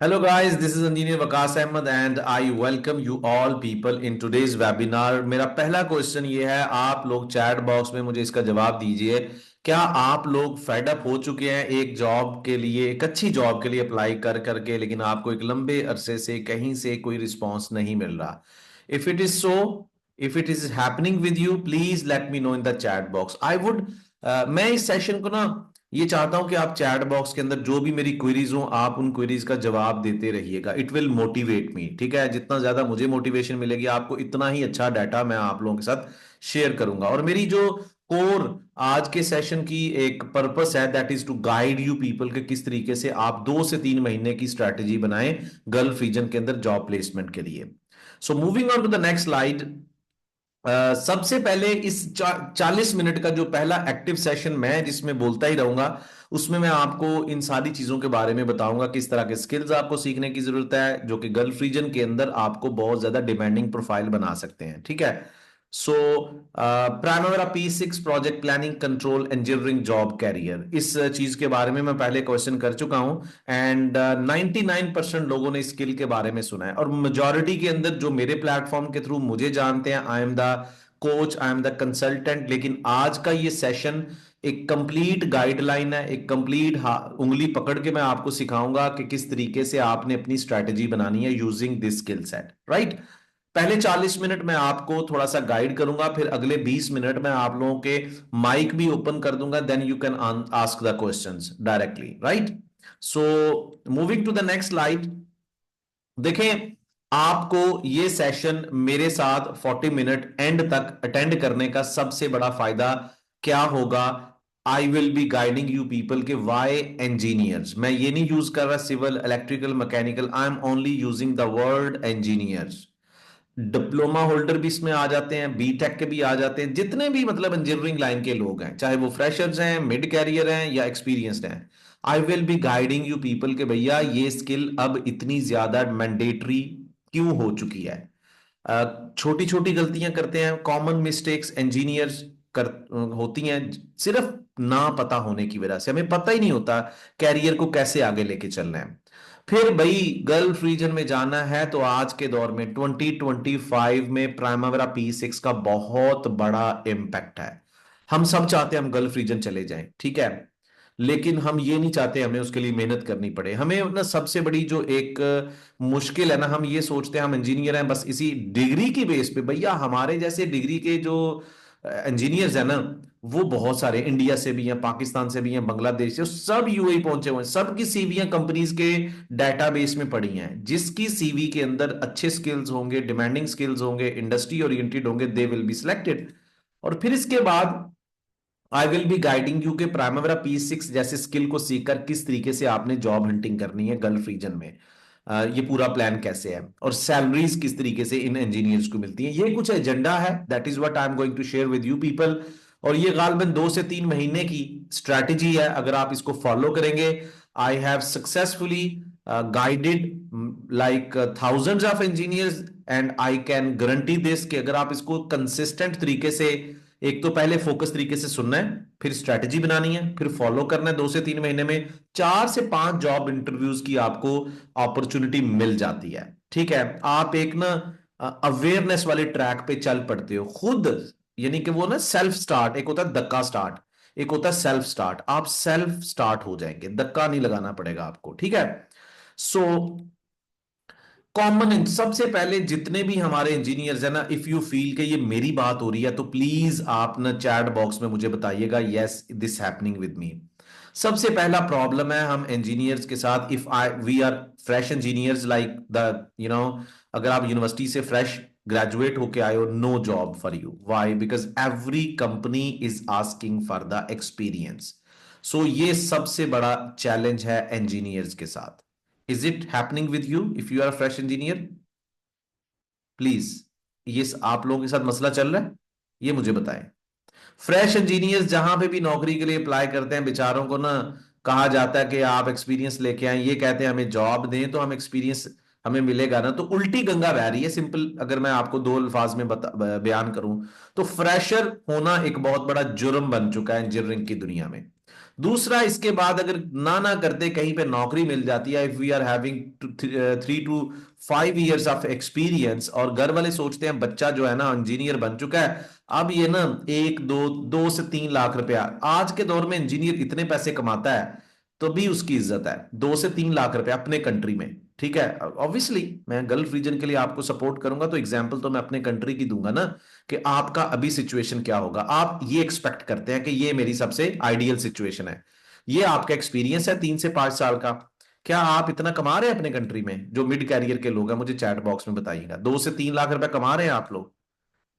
Hello guys, this is Engineer Waqas Ahmed and I welcome you all people in today's webinar। मेरा पहला question ये है, आप लोग चैट बॉक्स में मुझे इसका जवाब दीजिए। क्या आप लोग फेड अप हो चुके हैं एक जॉब के लिए, एक अच्छी जॉब के लिए अप्लाई कर करके, लेकिन आपको एक लंबे अरसे से कहीं से कोई रिस्पांस नहीं मिल रहा? If it is so, if it is happening with you, please let me know in the chat box. I would मैं इस सेशन को ना ये चाहता हूं कि आप चैट बॉक्स के अंदर जो भी मेरी क्वेरीज हो, आप उन क्वेरीज का जवाब देते रहिएगा। इट विल मोटिवेट मी, ठीक है? जितना ज्यादा मुझे मोटिवेशन मिलेगी आपको, इतना ही अच्छा डाटा मैं आप लोगों के साथ शेयर करूंगा। और मेरी जो कोर आज के सेशन की एक पर्पस है, that is to guide you people के किस तरीके से आप 2 से 3 महीने की स्ट्रैटेजी बनाएं गल्फ रीजन के अंदर जॉब प्लेसमेंट के लिए। So moving on to the next slide. सबसे पहले इस 40 मिनट का जो पहला एक्टिव सेशन मैं जिसमें बोलता ही रहूंगा, उसमें मैं आपको इन सारी चीजों के बारे में बताऊंगा, किस तरह के स्किल्स आपको सीखने की जरूरत है जो कि गल्फ रीजन के अंदर आपको बहुत ज्यादा डिमांडिंग प्रोफाइल बना सकते हैं। ठीक है? So Primavera P6 project planning control engineering job career, इस चीज के बारे में मैं पहले क्वेश्चन कर चुका हूं एंड 99% लोगों ने स्किल के बारे में सुना है। और मेजॉरिटी के अंदर जो मेरे प्लेटफॉर्म के थ्रू मुझे जानते हैं, I am the coach, I am the consultant. लेकिन आज का ये सेशन एक कंप्लीट गाइडलाइन है, एक कंप्लीट उंगली पकड़ के मैं आपको सिखाऊंगा कि किस तरीके से आपने अपनी स्ट्रैटेजी बनानी है using this skill set. Right? पहले 40 मिनट मैं आपको थोड़ा सा गाइड करूंगा, फिर अगले 20 मिनट में आप लोगों के माइक भी ओपन कर दूंगा, then you can ask the questions directly. Right? So moving to the next slide. देखें, आपको ये सेशन मेरे साथ 40 मिनट एंड तक अटेंड करने का सबसे बड़ा फायदा क्या होगा? I will be guiding you people के वाई इंजीनियर्स। मैं ये नहीं यूज कर रहा civil, electrical, mechanical, I am only using the word engineers. Diploma holder भी इसमें आ जाते हैं, बीटेक के भी आ जाते हैं, जितने भी मतलब इंजीनियरिंग लाइन के लोग हैं, चाहे वो फ्रेशर्स हैं, मिड कैरियर हैं या एक्सपीरियंस्ड हैं। आई will be guiding you people के भैया ये स्किल अब इतनी ज्यादा मैंडेटरी क्यों हो चुकी है। छोटी छोटी गलतियां करते हैं, कॉमन मिस्टेक्स इंजीनियर्स कर होती हैं सिर्फ ना पता होने की वजह से। हमें पता ही नहीं होता कैरियर को कैसे आगे लेके चलना है। फिर भाई गल्फ रीजन में जाना है तो आज के दौर में 2025 में प्राइमवेरा P6 का बहुत बड़ा इम्पैक्ट है। हम सब चाहते हैं हम गल्फ रीजन चले जाएं, ठीक है? लेकिन हम ये नहीं चाहते हमें उसके लिए मेहनत करनी पड़े। हमें ना सबसे बड़ी जो एक मुश्किल है ना, हम ये सोचते हैं हम इंजीनियर हैं बस इसी डिग्री की बेस पे। भैया हमारे जैसे डिग्री के जो इंजीनियर्स हैं ना, वो बहुत सारे इंडिया से भी हैं, पाकिस्तान से भी हैं, बांग्लादेश से, सब यूएई पहुंचे हुए हैं। सबकी सीवीयां कंपनीज के डेटाबेस में पड़ी हैं। जिसकी सीवी के अंदर अच्छे स्किल्स होंगे, डिमांडिंग स्किल्स होंगे, इंडस्ट्री ओरिएंटेड होंगे, दे विल बी सिलेक्टेड। और फिर इसके बाद आई विल बी गाइडिंग यू के प्राइमवेरा P6 जैसे स्किल को सीखकर किस तरीके से आपने जॉब हंटिंग करनी है गल्फ रीजन में। ये पूरा प्लान कैसे है और सैलरीज किस तरीके से इन इंजीनियर्स को मिलती है, ये कुछ एजेंडा है। That is what I am going to share with you people. और ये गालबन 2 से 3 महीने की स्ट्रैटेजी है। अगर आप इसको फॉलो करेंगे, I have successfully guided like thousands of engineers and I can guarantee this कि अगर आप इसको कंसिस्टेंट तरीके से, एक तो पहले फोकस तरीके से सुनना है, फिर स्ट्रैटेजी बनानी है, फिर फॉलो करना है, 2 से 3 महीने में 4 से 5 जॉब इंटरव्यूज की आपको अपॉर्चुनिटी मिल जाती है। ठीक है? आप एक ना अवेयरनेस वाले ट्रैक पे चल पड़ते हो खुद। यानी कि वो ना सेल्फ स्टार्ट, एक होता है धक्का स्टार्ट, एक होता है सेल्फ स्टार्ट। आप सेल्फ स्टार्ट हो जाएंगे, धक्का नहीं लगाना पड़ेगा आपको। ठीक है? सो कॉमन, सबसे पहले जितने भी हमारे इंजीनियर्स हैं ना, इफ यू फील कि ये मेरी बात हो रही है तो प्लीज आप ना चैट बॉक्स में मुझे बताइएगा, yes this happening with me. सबसे पहला प्रॉब्लम है हम इंजीनियर्स के साथ, if I we are fresh engineers like the अगर आप यूनिवर्सिटी से फ्रेश ग्रेजुएट होके आए हो, no job for you. Why? Because every company is asking for the experience. So ये सबसे बड़ा चैलेंज है इंजीनियर्स के साथ। Is it happening with you if you are fresh engineer? Please, ये आप लोगों के साथ मसला चल रहा है, ये मुझे बताएं। फ्रेश इंजीनियर्स जहां पे भी नौकरी के लिए अप्लाई करते हैं, बेचारों को ना कहा जाता है कि आप एक्सपीरियंस लेके आए। ये कहते हैं हमें जॉब दें तो हम एक्सपीरियंस हमें मिलेगा ना। तो उल्टी गंगा बह रही है। सिंपल अगर मैं आपको 2 अल्फाज में बयान करूं तो फ्रेशर होना एक बहुत बड़ा जुर्म बन चुका है इंजीनियरिंग की दुनिया में। दूसरा, इसके बाद अगर ना करते कहीं पे नौकरी मिल जाती है, if we are having 3 to 5 years of experience, और घर वाले सोचते हैं बच्चा जो है ना इंजीनियर बन चुका है, अब ये ना 1 2 2 से 3 लाख रुपया, आज के दौर में इंजीनियर इतने पैसे कमाता है तो भी उसकी इज्जत है, 2 से 3 लाख रुपया अपने कंट्री में। ठीक है, ऑब्वियसली मैं गल्फ रीजन के लिए आपको सपोर्ट करूंगा, तो एग्जाम्पल तो मैं अपने कंट्री की दूंगा ना, कि आपका अभी सिचुएशन क्या होगा। आप ये एक्सपेक्ट करते हैं कि ये मेरी सबसे आइडियल सिचुएशन है, ये आपका एक्सपीरियंस है 3 से 5 साल का। क्या आप इतना कमा रहे हैं अपने कंट्री में? जो मिड कैरियर के लोग हैं मुझे चैट बॉक्स में बताइएगा, 2 से 3 लाख रुपए कमा रहे हैं आप लोग?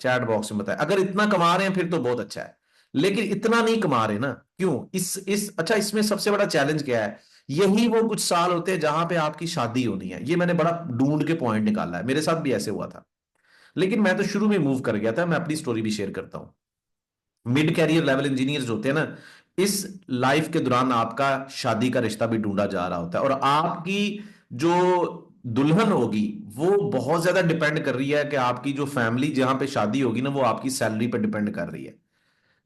चैट बॉक्स में बताएं, अगर इतना कमा रहे हैं फिर तो बहुत अच्छा है, लेकिन इतना नहीं कमा रहे ना, क्यों? इस अच्छा, इसमें सबसे बड़ा चैलेंज क्या है? यही वो कुछ साल होते हैं जहां पे आपकी शादी होनी है, ये मैंने बड़ा ढूंढ के पॉइंट निकाला है, मेरे साथ भी ऐसे हुआ था, लेकिन मैं तो शुरू में मूव कर गया था। मैं अपनी स्टोरी भी शेयर करता हूं। मिड कैरियर लेवल इंजीनियर्स होते हैं ना, इस लाइफ के दौरान आपका शादी का रिश्ता भी ढूंढा जा रहा होता है, और आपकी जो दुल्हन होगी वो बहुत ज्यादा डिपेंड कर रही है कि आपकी जो फैमिली जहां पे शादी होगी ना, वो आपकी सैलरी पे डिपेंड कर रही है।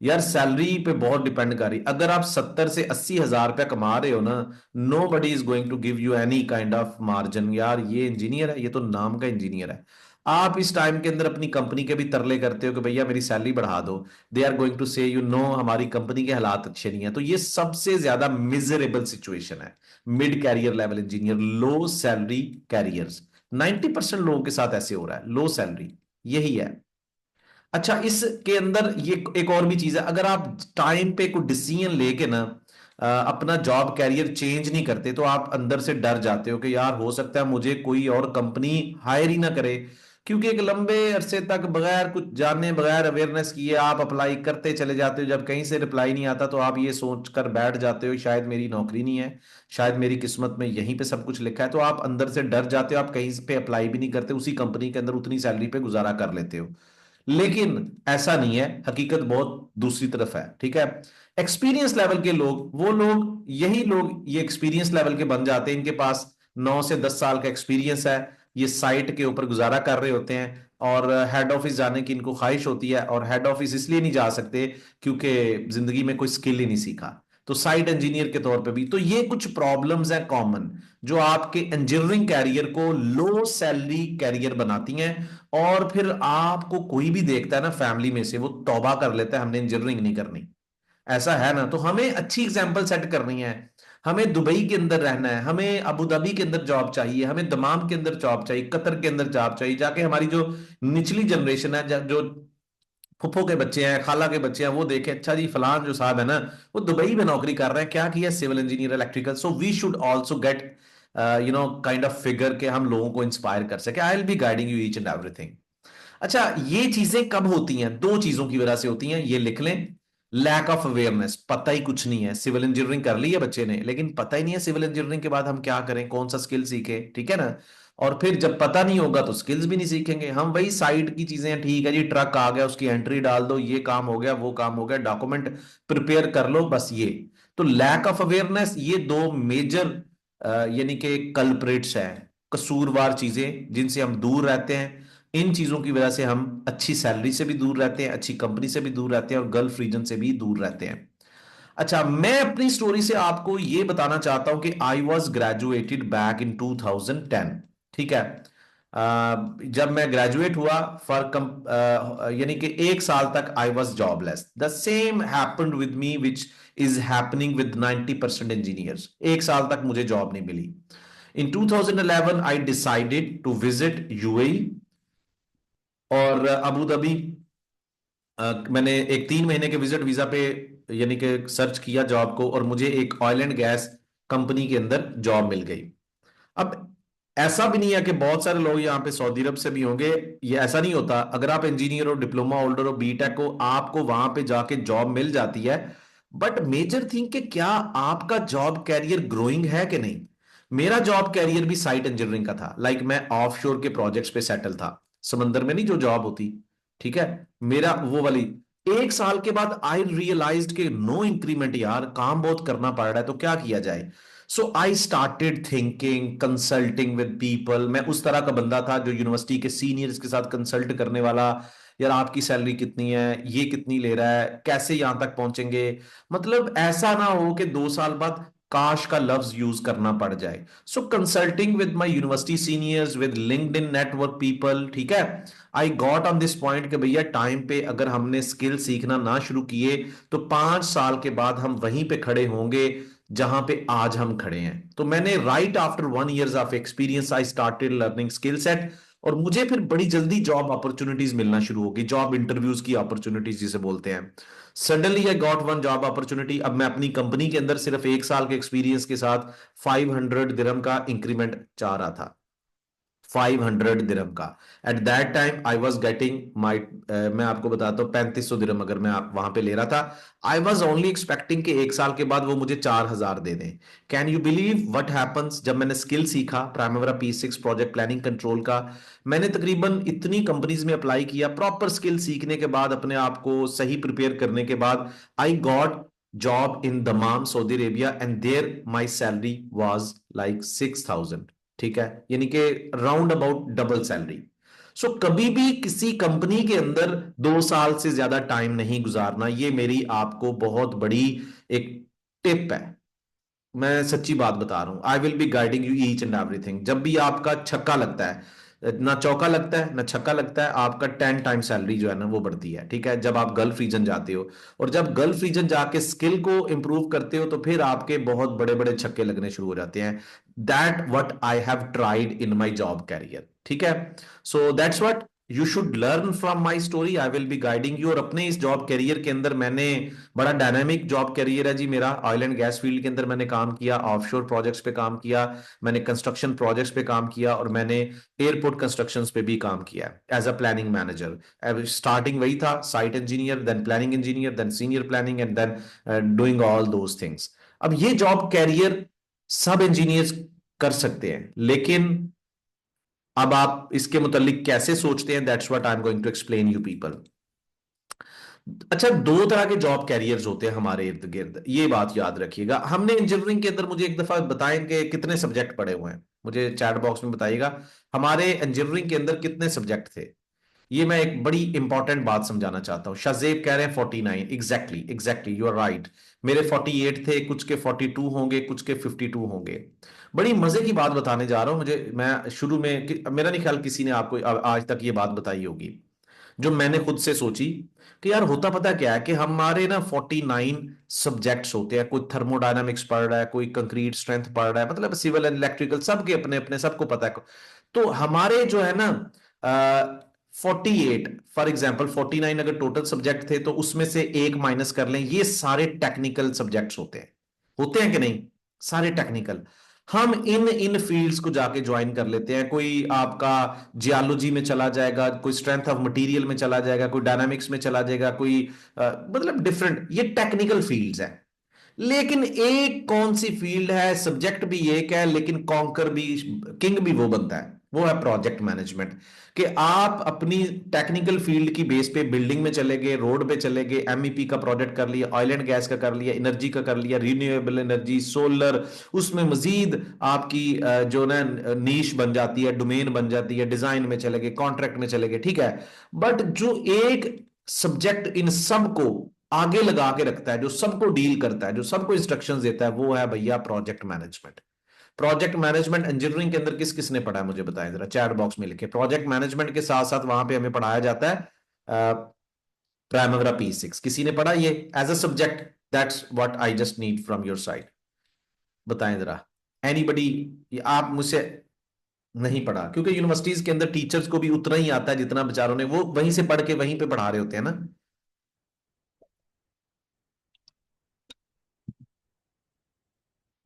यार सैलरी पे बहुत डिपेंड कर रही है। अगर आप 70 से 80 हजार रुपया कमा रहे हो ना, nobody is going to give you any kind of margin. यार ये इंजीनियर है, ये तो नाम का इंजीनियर है। आप इस टाइम के अंदर अपनी कंपनी के भी तरले करते हो कि भैया मेरी सैलरी बढ़ा दो, they are going to say you know हमारी कंपनी के हालात अच्छे नहीं है। तो ये सबसे ज्यादा मिजरेबल सिचुएशन है, mid career level engineer, low salary careers. 90% लोगों के साथ ऐसे हो रहा है, लो सैलरी, यही है। अच्छा, इसके अंदर ये एक और भी चीज है, अगर आप टाइम पे कोई डिसीजन लेके ना अपना जॉब कैरियर चेंज नहीं करते, तो आप अंदर से डर जाते हो कि यार हो सकता है मुझे कोई और कंपनी हायर ही ना करे, क्योंकि एक लंबे अरसे तक बगैर कुछ जाने, बगैर अवेयरनेस किए आप अप्लाई करते चले जाते हो। जब कहीं से रिप्लाई नहीं आता तो आप ये सोच कर बैठ जाते हो शायद मेरी नौकरी नहीं है, शायद मेरी किस्मत में यहीं पे सब कुछ लिखा है, तो आप अंदर से डर जाते हो, आप कहीं पे अप्लाई भी नहीं करते, उसी कंपनी के अंदर उतनी सैलरी पे गुजारा कर लेते हो। लेकिन ऐसा नहीं है, हकीकत बहुत दूसरी तरफ है। ठीक है, एक्सपीरियंस लेवल के लोग, वो लोग, यही लोग ये एक्सपीरियंस लेवल के बन जाते हैं, इनके पास 9 से 10 साल का एक्सपीरियंस है, ये साइट के ऊपर गुजारा कर रहे होते हैं, और हेड ऑफिस जाने की इनको ख्वाहिश होती है, और हेड ऑफिस इसलिए नहीं जा सकते क्योंकि जिंदगी में कोई स्किल ही नहीं सीखा, तो साइट इंजीनियर के तौर पे भी। तो ये कुछ प्रॉब्लम्स हैं कॉमन, जो आपके इंजीनियरिंग कैरियर को लो सैलरी कैरियर बनाती हैं। और फिर आपको कोई भी देखता है ना फैमिली में से, वो तौबा कर लेता है हमने इंजीनियरिंग नहीं करनी, ऐसा है ना, तो हमें अच्छी एग्जाम्पल सेट करनी है। हमें दुबई के अंदर रहना है, हमें अबू धाबी के अंदर जॉब चाहिए, हमें दमाम के अंदर जॉब चाहिए, कतर के अंदर जॉब चाहिए, जाके हमारी जो निचली जनरेशन है, जो फुफ्फो के बच्चे हैं, खाला के बच्चे हैं, वो देखे अच्छा जी फलान जो साहब है ना, वो दुबई में नौकरी कर रहे हैं, क्या किया, civil engineer electrical. So we should also get kind of figure के हम लोगों को इंस्पायर कर सके। I will be guiding you each and everything. अच्छा, ये चीजें कब होती हैं? 2 चीजों की वजह से होती हैं, ये लिख लें। लैक ऑफ अवेयरनेस, पता ही कुछ नहीं है, सिविल इंजीनियरिंग कर ली है बच्चे ने, लेकिन पता ही नहीं है सिविल इंजीनियरिंग के बाद हम क्या करें, कौन सा स्किल सीखे, ठीक है ना। और फिर जब पता नहीं होगा तो स्किल्स भी नहीं सीखेंगे हम, वही साइड की चीजें हैं, ठीक है जी ट्रक आ गया उसकी एंट्री डाल दो, ये काम हो गया, वो काम हो गया, डॉक्यूमेंट प्रिपेयर कर लो, बस ये। तो लैक ऑफ अवेयरनेस, ये दो मेजर यानी कि कल्प्रिट्स हैं, कसूरवार चीजें जिनसे हम दूर रहते हैं। इन चीजों की वजह से हम अच्छी सैलरी से भी दूर रहते हैं, अच्छी कंपनी से भी दूर रहते हैं, और गल्फ रीजन से भी दूर रहते हैं। अच्छा, मैं अपनी स्टोरी से आपको यह बताना चाहता हूं कि I was graduated back in 2010। ठीक है, जब मैं ग्रेजुएट हुआ, फॉर यानी कि 1 साल तक I was jobless. The same happened with me which is happening with 90% engineers. 1 साल तक मुझे जॉब नहीं मिली। In 2011 I decided to visit UAE और अबू धाबी। मैंने एक 3 महीने के विजिट वीजा पे यानी कि सर्च किया जॉब को, और मुझे एक ऑयल एंड गैस कंपनी के अंदर जॉब मिल गई। अब ऐसा भी नहीं है कि बहुत सारे लोग यहाँ पे सऊदी अरब से भी होंगे, ये ऐसा नहीं होता। अगर आप इंजीनियर हो, डिप्लोमा होल्डर हो, बीटेक हो, आपको वहां पे जाके जॉब मिल जाती है। बट मेजर थिंग कि क्या आपका जॉब कैरियर ग्रोइंग है कि नहीं। मेरा जॉब कैरियर भी साइट इंजीनियरिंग का था, लाइक मैं ऑफशोर के प्रोजेक्ट्स पे सेटल था, समंदर में नहीं जो जॉब होती, ठीक है, मेरा वो वाली। 1 साल के बाद आई रियलाइज्ड कि नो इंक्रीमेंट यार, काम बहुत करना पड़ रहा है, तो क्या किया जाए। So I started thinking, consulting with people. मैं उस तरह का बंदा था जो यूनिवर्सिटी के सीनियर्स के साथ कंसल्ट करने वाला, यार आपकी सैलरी कितनी है, ये कितनी ले रहा है, कैसे यहां तक पहुंचेंगे। मतलब ऐसा ना हो कि 2 साल बाद काश का लफ्ज यूज करना पड़ जाए। So consulting with my university seniors, with LinkedIn network people, ठीक है, I got on this point कि भैया टाइम पे अगर हमने स्किल सीखना ना शुरू किए तो 5 साल के बाद हम वहीं पे खड़े होंगे जहां पे आज हम खड़े हैं। तो मैंने right after 1 year of experience I started learning skill set, और मुझे फिर बड़ी जल्दी जॉब अपॉर्चुनिटीज मिलना शुरू हो गई, जॉब इंटरव्यूज की अपॉर्चुनिटीज जिसे बोलते हैं। Suddenly I got one job opportunity. अब मैं अपनी कंपनी के अंदर सिर्फ 1 साल के एक्सपीरियंस के साथ 500 दिरहम का इंक्रीमेंट चाह रहा था, 500 दिरहम का। At that time I was getting my, मैं आपको बताता हूँ 3500 दिरहम अगर मैं वहां पे ले रहा था। आई वॉज ओनली एक्सपेक्टिंग कि 1 साल के बाद वो मुझे 4000 दे दें। Can you believe what happens, जब मैंने स्किल सीखा Primavera P6 project planning control का, मैंने तकरीबन इतनी कंपनीज में अप्लाई किया, प्रॉपर स्किल सीखने के बाद, अपने आप को सही प्रिपेयर करने के बाद, I got job in Dammam Saudi Arabia, and there my salary was like 6000। ठीक है, यानी कि round about double salary. So कभी भी किसी कंपनी के अंदर 2 साल से ज्यादा टाइम नहीं गुजारना, ये मेरी आपको बहुत बड़ी एक टिप है। मैं सच्ची बात बता रहा हूं, आई will be guiding you each and everything. जब भी आपका छक्का लगता है, ना चौका लगता है ना छक्का लगता है, आपका 10 टाइम सैलरी जो है ना वो बढ़ती है। ठीक है, जब आप गल्फ रीजन जाते हो, और जब गल्फ रीजन जाके स्किल को इंप्रूव करते हो तो फिर आपके बहुत बड़े बड़े छक्के लगने शुरू हो जाते हैं। That what I have tried in my job career. ठीक है, so that's what you should learn from my story, I will be guiding you. और अपने इस जॉब कैरियर के अंदर मैंने, बड़ा डायनामिक जॉब कैरियर है जी मेरा। ऑयल एंड गैस फील्ड के अंदर मैंने काम किया, ऑफशोर प्रोजेक्ट्स पे काम किया, मैंने कंस्ट्रक्शन प्रोजेक्ट्स पे काम किया, और मैंने एयरपोर्ट कंस्ट्रक्शंस पे भी काम किया as a planning manager. Starting वही था, site engineer, then planning engineer, then senior planning, and then doing all those things. अब ये जॉब कैरियर सब इंजीनियर्स कर सकते हैं, लेकिन अब आप इसके मुतालिक कैसे सोचते हैं, that's what I am going to explain you people. अच्छा, 2 तरह के जॉब कैरियर्स होते हैं हमारे इर्द गिर्द, ये बात याद रखिएगा। हमने इंजीनियरिंग के अंदर, मुझे एक दफा बताएं कि कितने सब्जेक्ट पढ़े हुए हैं, मुझे चैट बॉक्स में बताइएगा हमारे इंजीनियरिंग के अंदर कितने सब्जेक्ट थे। ये मैं एक बड़ी इंपॉर्टेंट बात समझाना चाहता हूं। शाजेब कह रहे हैं 49, exactly exactly you are right. मेरे 48 थे, कुछ के 42 होंगे, कुछ के 52 होंगे। बड़ी मजे की बात बताने जा रहा हूं, मुझे, मैं शुरू में मेरा नहीं ख्याल किसी ने आपको आज तक ये बात बताई होगी, जो मैंने खुद से सोची कि यार होता पता क्या है कि हमारे ना 49 सब्जेक्ट्स होते हैं। कोई थर्मोडायनामिक्स पढ़ रहा है, कोई कंक्रीट स्ट्रेंथ पढ़ रहा है, मतलब सिविल एंड इलेक्ट्रिकल, सबके अपने अपने, सबको पता है। तो हमारे जो है ना 48, फॉर एग्जाम्पल 49 अगर टोटल सब्जेक्ट थे तो उसमें से एक माइनस कर लें, ये सारे टेक्निकल सब्जेक्ट्स होते हैं कि नहीं, सारे टेक्निकल। हम इन इन फील्ड्स को जाके ज्वाइन कर लेते हैं। कोई आपका जियोलॉजी में चला जाएगा, कोई स्ट्रेंथ ऑफ मटेरियल में चला जाएगा, कोई डायनामिक्स में चला जाएगा, कोई मतलब डिफरेंट, ये टेक्निकल फील्ड्स हैं। लेकिन एक कौन सी फील्ड है, सब्जेक्ट भी एक है, लेकिन कॉन्कर भी, किंग भी वो बनता है, वो है प्रोजेक्ट मैनेजमेंट। कि आप अपनी टेक्निकल फील्ड की बेस पे बिल्डिंग में चले गए, रोड पे चले गए, एमईपी का प्रोजेक्ट कर लिया, ऑयल एंड गैस का कर लिया, एनर्जी का कर लिया, रिन्यूएबल एनर्जी, सोलर, उसमें मजीद आपकी जो ना नीश बन जाती है, डोमेन बन जाती है, डिजाइन में चले गए, कॉन्ट्रैक्ट में चले गए। ठीक है, बट जो एक सब्जेक्ट इन सबको आगे लगा के रखता है, जो सबको डील करता है, जो सबको इंस्ट्रक्शंस देता है, वो है भैया project management. Project management engineering के अंदर किस किसने पढ़ा है मुझे बताएं जरा, चैट बॉक्स में लिखे। प्रोजेक्ट मैनेजमेंट के साथ साथ वहां पे हमें पढ़ाया जाता है प्राइमरी P6, किसी ने पढ़ा ये as a subject? That's what I just need from your side, बताएं जरा। एनीबडी? आप मुझसे नहीं पढ़ा, क्योंकि यूनिवर्सिटीज के अंदर टीचर्स को भी उतना ही आता है जितना बेचारों ने, वो वहीं से पढ़ के वहीं पे पढ़ा रहे होते हैं ना।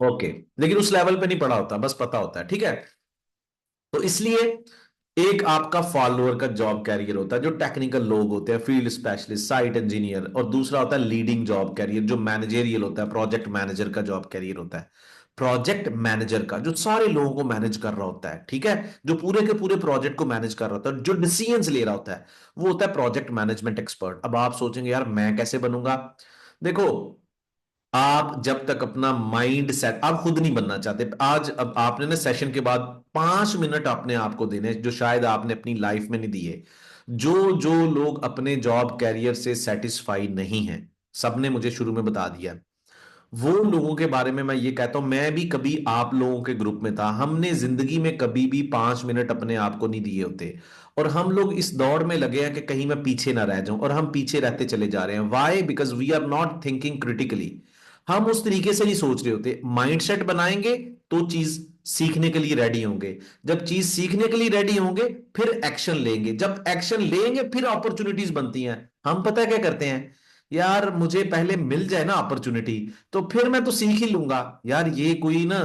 ओके, लेकिन उस लेवल पे नहीं पढ़ा होता, बस पता होता है। ठीक है, तो इसलिए एक आपका फॉलोअर का जॉब कैरियर होता है, जो टेक्निकल लोग होते हैं, फील्ड स्पेशलिस्ट, साइट इंजीनियर, और दूसरा होता है लीडिंग जॉब कैरियर, जो मैनेजरियल होता है, प्रोजेक्ट मैनेजर का जॉब कैरियर होता है। प्रोजेक्ट मैनेजर का, जो सारे लोगों को मैनेज कर रहा होता है, ठीक है, जो पूरे के पूरे प्रोजेक्ट को मैनेज कर रहा होता है, जो डिसीजंस ले रहा होता है, वो होता है प्रोजेक्ट मैनेजमेंट एक्सपर्ट। अब आप सोचेंगे यार मैं कैसे बनूंगा? देखो, आप जब तक अपना माइंड सेट, आप खुद नहीं बनना चाहते, आज अब आपने ना सेशन के बाद 5 मिनट अपने आप को देने, जो शायद आपने अपनी लाइफ में नहीं दिए। जो जो लोग अपने जॉब कैरियर से सेटिस्फाई नहीं हैं, सबने मुझे शुरू में बता दिया, वो लोगों के बारे में मैं ये कहता हूं, मैं भी कभी आप लोगों के ग्रुप में था, हमने जिंदगी में कभी भी 5 मिनट अपने आप को नहीं दिए होते, और हम लोग इस दौड़ में लगे हैं कि कहीं मैं पीछे ना रह जाऊं, और हम पीछे रहते चले जा रहे हैं। Why? Because we are not thinking critically. हम उस तरीके से नहीं सोच रहे होते। माइंडसेट बनाएंगे तो चीज सीखने के लिए रेडी होंगे, जब चीज सीखने के लिए रेडी होंगे फिर एक्शन लेंगे, जब एक्शन लेंगे फिर अपॉर्चुनिटीज बनती हैं। हम पता है क्या करते हैं, यार मुझे पहले मिल जाए ना अपॉर्चुनिटी, तो फिर मैं तो सीख ही लूंगा। यार ये कोई ना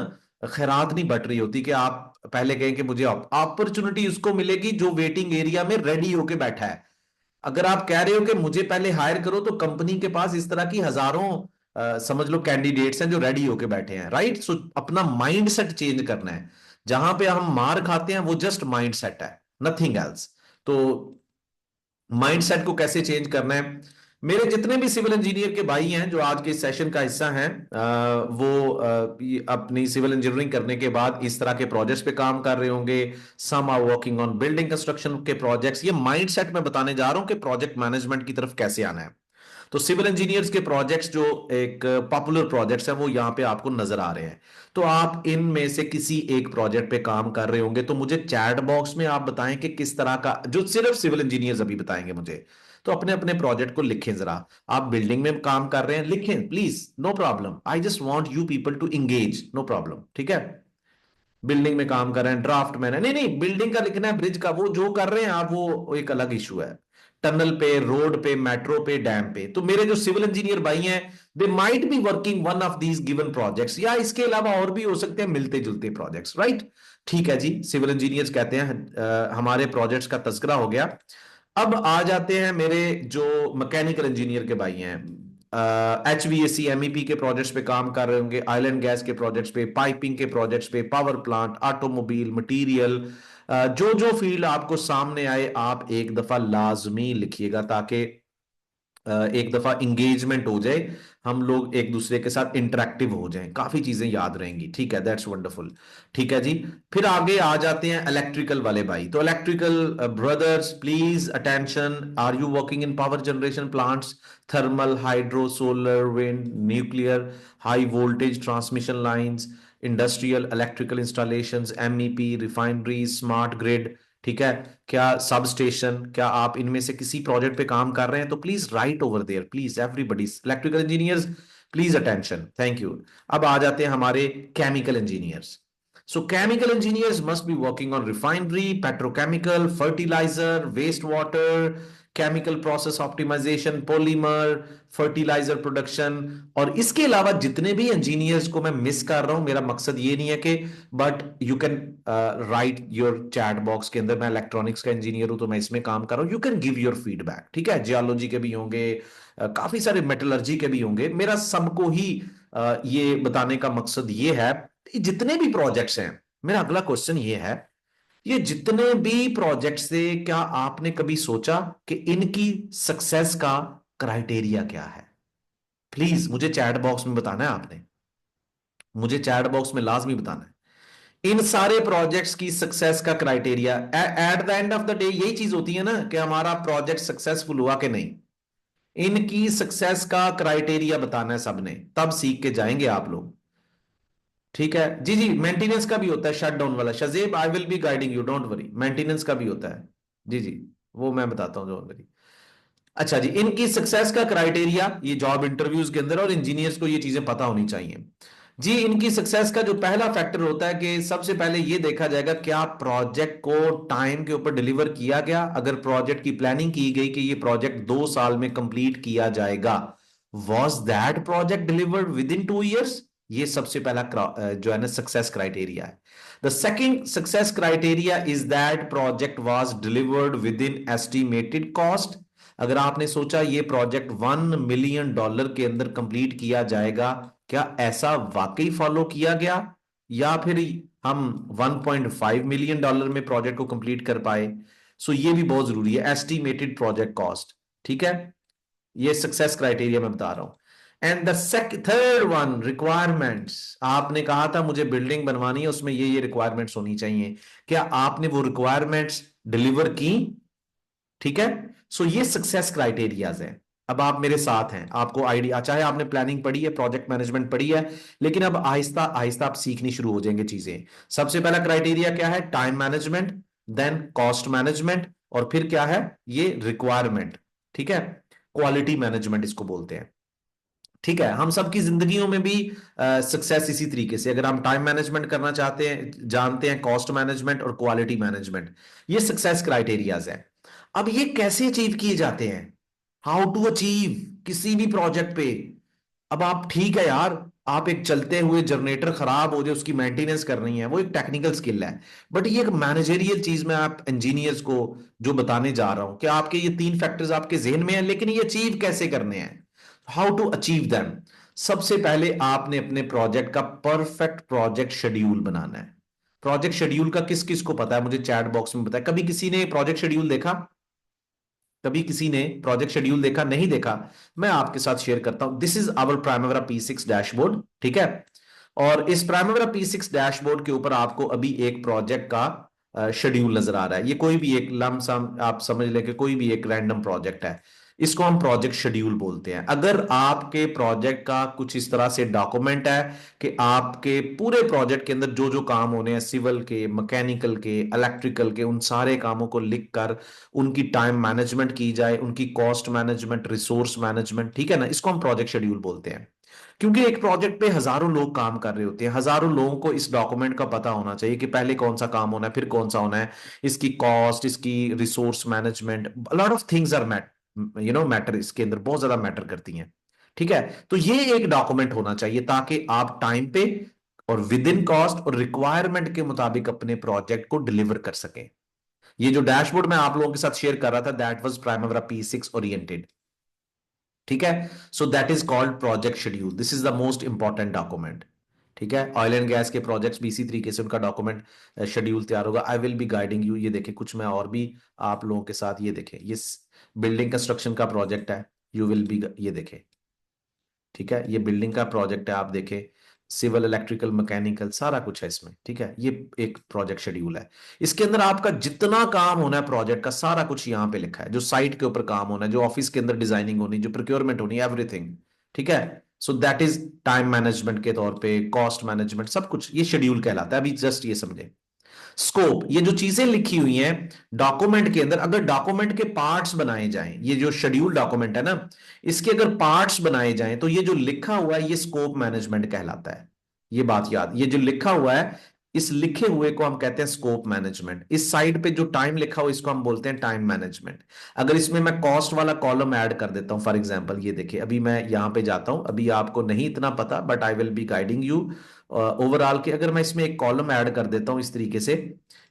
खैरात नहीं बट रही होती कि आप पहले कहें कि मुझे अपॉर्चुनिटी उसको मिलेगी जो वेटिंग एरिया में रेडी होके बैठा है। अगर आप कह रहे हो कि मुझे पहले हायर करो, तो कंपनी के पास इस तरह की हजारों समझ लो कैंडिडेट्स हैं जो रेडी होके बैठे हैं, राइट? सो अपना माइंड सेट चेंज करना है। जहां पे हम मार खाते हैं वो जस्ट माइंड सेट है, नथिंग एल्स। तो माइंडसेट को कैसे चेंज करना है, मेरे जितने भी सिविल इंजीनियर के भाई हैं जो आज के सेशन का हिस्सा हैं, वो ये अपनी सिविल इंजीनियरिंग करने के बाद इस तरह के प्रोजेक्ट्स पे काम कर रहे होंगे। Some are working on building construction के प्रोजेक्ट्स। ये माइंडसेट मैं बताने जा रहा हूं कि प्रोजेक्ट मैनेजमेंट की तरफ कैसे आना है। तो सिविल इंजीनियर्स के प्रोजेक्ट्स जो एक पॉपुलर प्रोजेक्ट्स हैं वो यहां पे आपको नजर आ रहे हैं। तो आप इनमें से किसी एक प्रोजेक्ट पे काम कर रहे होंगे, तो मुझे चैट बॉक्स में आप बताएं कि किस तरह का, जो सिर्फ सिविल इंजीनियर्स अभी बताएंगे मुझे, तो अपने अपने प्रोजेक्ट को लिखें जरा। आप बिल्डिंग में काम कर रहे हैं, लिखें please, no problem, I just want you people to engage, no problem, ठीक है? बिल्डिंग में काम कर रहे हैं, ड्राफ्ट मैन है, नहीं नहीं, बिल्डिंग का लिखना है, ब्रिज का, वो जो कर रहे हैं आप वो एक अलग इशू है। टनल पे, रोड पे, मेट्रो पे, डैम पे। तो मेरे जो सिविल इंजीनियर भाई हैं, they might be working one of these given projects, या इसके अलावा और भी हो सकते हैं मिलते जुलते प्रोजेक्ट्स, राइट? ठीक है जी, सिविल इंजीनियर्स कहते हैं हमारे प्रोजेक्ट्स का तस्करा हो गया। अब आ जाते हैं मेरे जो मैकेनिकल इंजीनियर के भाई हैं, HVAC MEP के प्रोजेक्ट्स पे काम कर रहे होंगे, ऑयल एंड गैस के प्रोजेक्ट्स पे, पाइपिंग के प्रोजेक्ट्स पे, पावर प्लांट, ऑटोमोबाइल, मटेरियल, जो जो फील्ड आपको सामने आए आप एक दफा लाजमी लिखिएगा, ताकि एक दफा इंगेजमेंट हो जाए, हम लोग एक दूसरे के साथ इंटरेक्टिव हो जाएं, काफी चीजें याद रहेंगी। ठीक है, दैट्स वंडरफुल। ठीक है जी। फिर आगे आ जाते हैं इलेक्ट्रिकल वाले भाई। तो electrical brothers please attention, are you working in power generation plants, thermal, hydro, solar, wind, nuclear, high voltage transmission lines, industrial electrical installations, MEP, refinery, smart grid, ठीक है, क्या सब स्टेशन, क्या आप इनमें से किसी प्रोजेक्ट पे काम कर रहे हैं? तो please write over there, please everybody, electrical engineers please attention, thank you. अब आ जाते हैं हमारे chemical engineers. So chemical engineers must be working on refinery, petrochemical, fertilizer, wastewater, chemical process optimization, polymer, fertilizer production। और इसके अलावा जितने भी इंजीनियर्स को मैं मिस कर रहा हूं, मेरा मकसद ये नहीं है कि, but you can write your chat box के अंदर, मैं इलेक्ट्रॉनिक्स का इंजीनियर हूं तो मैं इसमें काम कर रहा हूं, you can give your feedback, ठीक है? जियोलॉजी के भी होंगे, काफी सारे मेटलर्जी के भी होंगे। मेरा सबको ही ये बताने का मकसद ये है, जितने भी प्रोजेक्ट्स हैं, मेरा अगला क्वेश्चन ये है, ये जितने भी प्रोजेक्ट से क्या आपने कभी सोचा कि इनकी सक्सेस का क्राइटेरिया क्या है? प्लीज मुझे चैट बॉक्स में बताना है आपने, मुझे चैट बॉक्स में लाजमी बताना है इन सारे प्रोजेक्ट्स की सक्सेस का criteria. At the end of the day यही चीज होती है ना कि हमारा प्रोजेक्ट सक्सेसफुल हुआ कि नहीं। इनकी सक्सेस का क्राइटेरिया बताना है सबने, तब सीख के जाएंगे आप लोग। ठीक है जी जी, मेंटेनेंस का भी होता है शट डाउन वाला, शजेब I will be guiding you, don't worry, maintenance का भी होता है। जी जी, वो मैं बताता हूँ, डोंट वरी। अच्छा जी, इनकी सक्सेस का क्राइटेरिया, ये जॉब इंटरव्यूज के अंदर, और इंजीनियर्स को ये चीजें पता होनी चाहिए जी। इनकी सक्सेस का जो पहला फैक्टर होता है कि सबसे पहले ये देखा जाएगा क्या प्रोजेक्ट को टाइम के ऊपर डिलीवर किया गया। अगर प्रोजेक्ट की प्लानिंग की गई कि ये प्रोजेक्ट 2 साल में कंप्लीट किया जाएगा, was that project delivered with in 2 years? ये सबसे पहला जो है ना सक्सेस क्राइटेरिया है। The second success criteria is that project was delivered with in estimated cost. अगर आपने सोचा ये प्रोजेक्ट $1 मिलियन के अंदर कंप्लीट किया जाएगा, क्या ऐसा वाकई फॉलो किया गया, या फिर हम $1.5 मिलियन में प्रोजेक्ट को कंप्लीट कर पाए? सो ये भी बहुत जरूरी है, एस्टिमेटेड प्रोजेक्ट कॉस्ट। ठीक है, ये सक्सेस क्राइटेरिया मैं बता रहा हूं। And the third one, requirements. आपने कहा था मुझे बिल्डिंग बनवानी है, उसमें ये रिक्वायरमेंट्स होनी चाहिए, क्या आपने वो रिक्वायरमेंट्स डिलीवर की? ठीक है। सो ये सक्सेस क्राइटेरियाज हैं। अब आप मेरे साथ हैं, आपको आइडिया, चाहे आपने प्लानिंग पढ़ी है, प्रोजेक्ट मैनेजमेंट पढ़ी है, लेकिन अब आहिस्ता आहिस्ता आप सीखनी शुरू हो जाएंगे चीजें। सबसे पहला क्राइटेरिया क्या है? Time management, then cost management, और फिर क्या है? ये रिक्वायरमेंट। ठीक है, क्वालिटी मैनेजमेंट इसको बोलते हैं। ठीक है, हम सबकी जिंदगियों में भी सक्सेस इसी तरीके से, अगर हम टाइम मैनेजमेंट करना चाहते हैं, जानते हैं कॉस्ट मैनेजमेंट और क्वालिटी मैनेजमेंट, ये सक्सेस क्राइटेरियाज है। अब ये कैसे अचीव किए जाते हैं? हाउ टू अचीव किसी भी प्रोजेक्ट पे? अब आप, ठीक है यार, आप एक चलते हुए जनरेटर खराब हो जाए उसकी मेंटेनेंस करनी है, वो एक टेक्निकल स्किल है। बट ये एक मैनेजरियल चीज मैं आप इंजीनियर्स को जो बताने जा रहा हूं कि आपके ये तीन फैक्टर्स आपके जहन में हैं, लेकिन ये अचीव कैसे करने हैं? How to achieve them? सबसे पहले आपने अपने प्रोजेक्ट का परफेक्ट प्रोजेक्ट शेड्यूल बनाना है। प्रोजेक्ट शेड्यूल का किस किस को पता है? मुझे चैट बॉक्स में बताया। कभी किसी ने प्रोजेक्ट शेड्यूल देखा? कभी किसी ने प्रोजेक्ट शेड्यूल देखा? नहीं देखा? मैं आपके साथ शेयर करता हूं। This is our Primavera P6 dashboard. ठीक है, और इस प्राइमेरा P6 डैशबोर्ड के ऊपर आपको अभी एक प्रोजेक्ट का शेड्यूल नजर आ रहा है। ये कोई भी एक लमसम आप समझ लें कि कोई भी एक रैंडम प्रोजेक्ट है, इसको हम प्रोजेक्ट शेड्यूल बोलते हैं। अगर आपके प्रोजेक्ट का कुछ इस तरह से डॉक्यूमेंट है कि आपके पूरे प्रोजेक्ट के अंदर जो जो काम होने हैं, सिविल के, मैकेनिकल के, इलेक्ट्रिकल के, उन सारे कामों को लिख कर उनकी टाइम मैनेजमेंट की जाए, उनकी कॉस्ट मैनेजमेंट, रिसोर्स मैनेजमेंट, ठीक है ना, इसको हम प्रोजेक्ट शेड्यूल बोलते हैं। क्योंकि एक प्रोजेक्ट पे हजारों लोग काम कर रहे होते हैं, हजारों लोगों को इस डॉक्यूमेंट का पता होना चाहिए कि पहले कौन सा काम होना है, फिर कौन सा होना है, इसकी कॉस्ट, इसकी resource management, lot of things are matter, इसके अंदर बहुत ज्यादा मैटर करती हैं। ठीक है, तो ये एक डॉक्यूमेंट होना चाहिए ताकि आप टाइम पे और विद इन कॉस्ट और रिक्वायरमेंट के मुताबिक अपने प्रोजेक्ट को डिलीवर कर सकें। ये जो डैशबोर्ड मैं आप लोगों के साथ शेयर कर रहा था, that was primary P6 oriented. ठीक है, so that is called project schedule. This is the most important document. ठीक है, ऑयल एंड गैस के प्रोजेक्ट्स भी इसी तरीके से उनका डॉक्यूमेंट शेड्यूल तैयार होगा। I will be guiding you. ये देखें, कुछ मैं और भी आप लोगों के साथ, ये देखें, ये बिल्डिंग कंस्ट्रक्शन का प्रोजेक्ट है। यू विल बी, ये देखें, ठीक है, ये बिल्डिंग का प्रोजेक्ट है, आप देखें, सिविल, इलेक्ट्रिकल, मैकेनिकल, सारा कुछ है इसमें। ठीक है, ये एक प्रोजेक्ट शेड्यूल है। इसके अंदर आपका जितना काम होना है प्रोजेक्ट का, सारा कुछ यहां पे लिखा है। जो साइट के ऊपर काम होना है, जो ऑफिस के अंदर डिजाइनिंग होनी, जो प्रोक्योरमेंट होनी, एवरीथिंग। ठीक है, so that is time management के तौर पे, कॉस्ट मैनेजमेंट, सब कुछ ये शेड्यूल कहलाता है। अभी जस्ट ये समझे। स्कोप, ये जो चीजें लिखी हुई हैं डॉक्यूमेंट के अंदर, अगर डॉक्यूमेंट के पार्ट्स बनाए जाएं, ये जो शेड्यूल डॉक्यूमेंट है ना, इसके अगर पार्ट्स बनाए जाएं तो ये जो लिखा हुआ है ये स्कोप मैनेजमेंट कहलाता है। ये बात याद, ये जो लिखा हुआ है, इस लिखे हुए को हम कहते हैं स्कोप मैनेजमेंट। इस साइड पे जो टाइम लिखा हुआ इसको हम बोलते हैं टाइम मैनेजमेंट। अगर इसमें मैं कॉस्ट वाला कॉलम ऐड कर देता हूं, फॉर एग्जांपल ये देखिए, अभी मैं यहां पे जाता हूं, अभी आपको नहीं इतना पता, but I will be guiding you overall के। अगर मैं इसमें एक कॉलम ऐड कर देता हूं इस तरीके से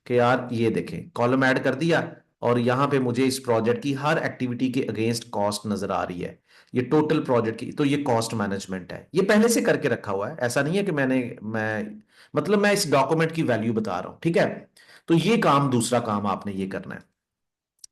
कि यार ये देखें, कॉलम ऐड कर दिया, और यहां पे मुझे इस प्रोजेक्ट की हर एक्टिविटी के अगेंस्ट कॉस्ट नजर आ रही है, ये टोटल प्रोजेक्ट की, तो ये कॉस्ट मैनेजमेंट है। ये पहले से करके रखा हुआ है, ऐसा नहीं है कि मैं मतलब मैं इस डॉक्यूमेंट की वैल्यू बता रहा हूं। ठीक है, तो ये काम, दूसरा काम आपने ये करना है।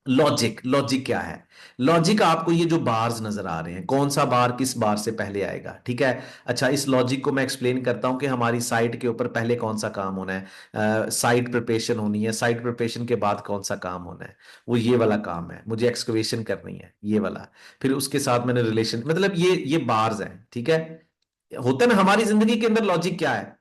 लॉजिक, लॉजिक क्या है? लॉजिक, आपको ये जो बार्स नजर आ रहे हैं, कौन सा बार किस बार से पहले आएगा। ठीक है, अच्छा, इस लॉजिक को मैं एक्सप्लेन करता हूं कि हमारी साइट के ऊपर पहले कौन सा काम होना है, साइट प्रिपरेशन होनी है, साइट प्रिपरेशन के बाद कौन सा काम होना है, वो ये वाला काम है, मुझे एक्सकवेशन करनी है, ये वाला। फिर उसके साथ मैंने रिलेशन, मतलब ये बार्स हैं। ठीक है, होता है ना हमारी जिंदगी के अंदर, लॉजिक क्या है?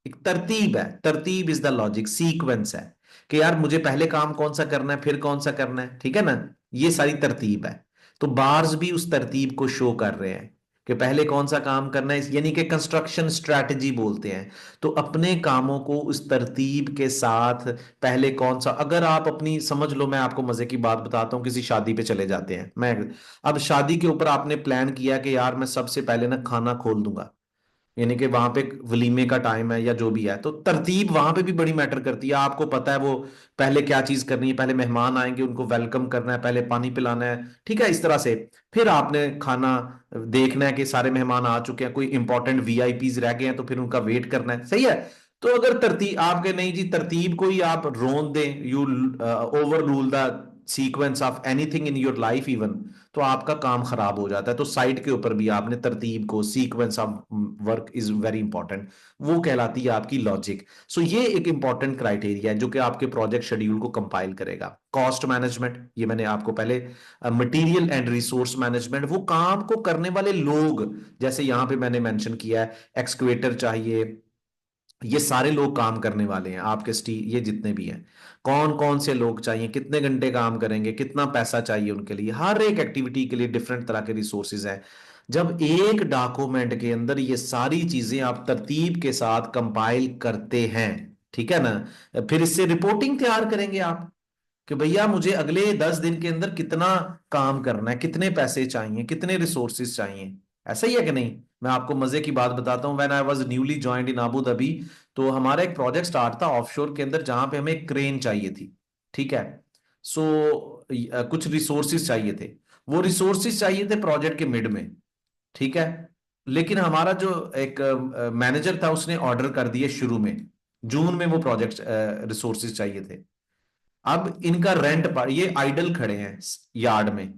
एक तरतीब है। तरतीब इज द लॉजिक, सीक्वेंस है कि यार मुझे पहले काम कौन सा करना है, फिर कौन सा करना है। ठीक है ना, ये सारी तरतीब है। तो बार्स भी उस तरतीब को शो कर रहे हैं कि पहले कौन सा काम करना है, यानी कि कंस्ट्रक्शन स्ट्रैटेजी बोलते हैं। तो अपने कामों को उस तरतीब के साथ, पहले कौन सा, अगर आप अपनी, समझ लो, मैं आपको मजे की बात बताता हूं, किसी शादी पे चले जाते हैं, मैं, अब शादी के ऊपर आपने प्लान किया कि यार मैं सबसे पहले ना खाना खोल दूंगा, यानी कि वहां पे वलीमे का टाइम है या जो भी है, तो तरतीब वहां पे भी बड़ी मैटर करती है। आपको पता है वो पहले क्या चीज करनी है, पहले मेहमान आएंगे उनको वेलकम करना है, पहले पानी पिलाना है। ठीक है, इस तरह से फिर आपने खाना देखना है कि सारे मेहमान आ चुके हैं, कोई इंपॉर्टेंट वीआईपीज रह गए हैं तो फिर उनका वेट करना है। सही है, तो अगर तरतीब आपके, नहीं जी तरतीब को ही आप रोन दें, you over rule the sequence of anything in your life even, तो आपका काम खराब हो जाता है। तो साइट के ऊपर भी आपने तरतीब को, sequence of work is very important, वो कहलाती है आपकी लॉजिक। सो ये एक इंपॉर्टेंट क्राइटेरिया है जो कि आपके प्रोजेक्ट शेड्यूल को कंपाइल करेगा। कॉस्ट मैनेजमेंट, ये मैंने आपको पहले, मटेरियल एंड रिसोर्स मैनेजमेंट, वो काम को करने वाले लोग, जैसे यहां पे मैंने मेंशन किया है एक्सक्वेटर चाहिए, ये सारे लोग काम करने वाले हैं आपके ये जितने भी हैं, कौन कौन से लोग चाहिए, कितने घंटे काम करेंगे, कितना पैसा चाहिए उनके लिए, हर एक एक्टिविटी के लिए डिफरेंट तरह के रिसोर्सेज हैं। जब एक डॉक्यूमेंट के अंदर ये सारी चीजें आप तरतीब के साथ कंपाइल करते हैं, ठीक है ना, फिर इससे रिपोर्टिंग तैयार करेंगे आप कि भैया मुझे अगले 10 दिन के अंदर कितना काम करना है, कितने पैसे चाहिए, कितने रिसोर्सेज चाहिए। ऐसा ही है कि नहीं? मैं आपको मजे की बात बताता हूँ, when I was newly joined in Abu Dhabi, तो हमारा एक प्रोजेक्ट स्टार्ट था ऑफशोर के अंदर जहां पे हमें एक क्रेन चाहिए थी, ठीक है। सो कुछ रिसोर्सेज चाहिए थे, वो रिसोर्सेज चाहिए थे प्रोजेक्ट के मिड में, ठीक है। लेकिन हमारा जो एक मैनेजर था उसने ऑर्डर कर दिए शुरू में, जून में वो प्रोजेक्ट रिसोर्सेज चाहिए थे। अब इनका रेंट पड़, ये आइडल खड़े हैं यार्ड में,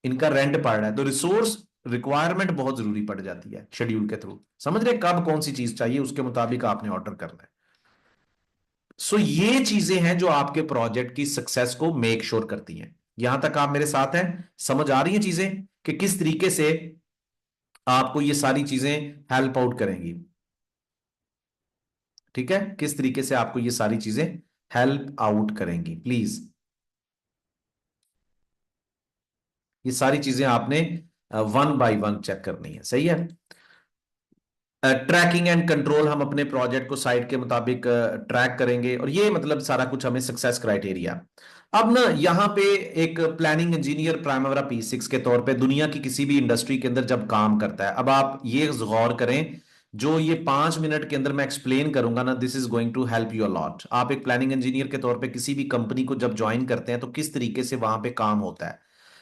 इनका रेंट पड़ रहा है, तो रिसोर्स रिक्वायरमेंट बहुत जरूरी पड़ जाती है शेड्यूल के थ्रू। समझ रहे कब कौन सी चीज चाहिए, उसके मुताबिक आपने ऑर्डर करना है। सो ये चीजें हैं जो आपके प्रोजेक्ट की सक्सेस को मेक श्योर करती हैं। यहां तक आप मेरे साथ हैं? समझ आ रही हैं चीजें कि किस तरीके से आपको ये सारी चीजें हेल्प आउट करेंगी? ठीक है, किस तरीके से आपको ये सारी चीजें हेल्प आउट करेंगी, प्लीज। ये सारी चीजें आपने वन बाय वन चेक करनी है, सही है। ट्रैकिंग एंड कंट्रोल, हम अपने प्रोजेक्ट को साइट के मुताबिक ट्रैक करेंगे, और ये मतलब सारा कुछ हमें सक्सेस क्राइटेरिया। अब ना यहाँ पे एक प्लानिंग इंजीनियर प्राइमरी P6 के तौर पे दुनिया की किसी भी इंडस्ट्री के अंदर जब काम करता है, अब आप ये गौर करें, जो ये 5 मिनट के अंदर मैं एक्सप्लेन करूंगा ना, this is going to help you a lot. आप एक प्लानिंग इंजीनियर के तौर पे किसी भी कंपनी को जब ज्वाइन करते हैं तो किस तरीके से वहां पे काम होता है,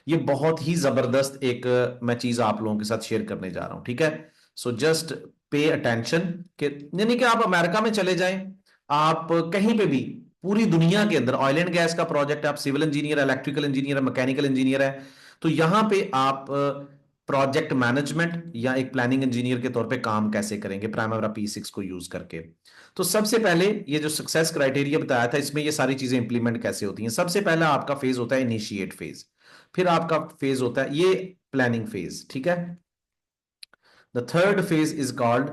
ये बहुत ही जबरदस्त एक मैं चीज आप लोगों के साथ शेयर करने जा रहा हूं, ठीक है। सो जस्ट पे अटेंशन के, यानी कि आप अमेरिका में चले जाएं, आप कहीं पे भी, पूरी दुनिया के अंदर ऑयल एंड गैस का प्रोजेक्ट, आप civil engineer, electrical engineer, mechanical engineer है, तो यहां पे आप प्रोजेक्ट मैनेजमेंट या एक प्लानिंग इंजीनियर के तौर पे काम कैसे करेंगे प्राइमरी P6 को यूज करके। तो सबसे पहले ये जो सक्सेस क्राइटेरिया बताया था, इसमें ये सारी चीजें इंप्लीमेंट कैसे होती हैं। सबसे पहला आपका फेज होता है इनिशिएट फेज, फिर आपका फेज होता है ये प्लानिंग फेज, ठीक है। The third phase is called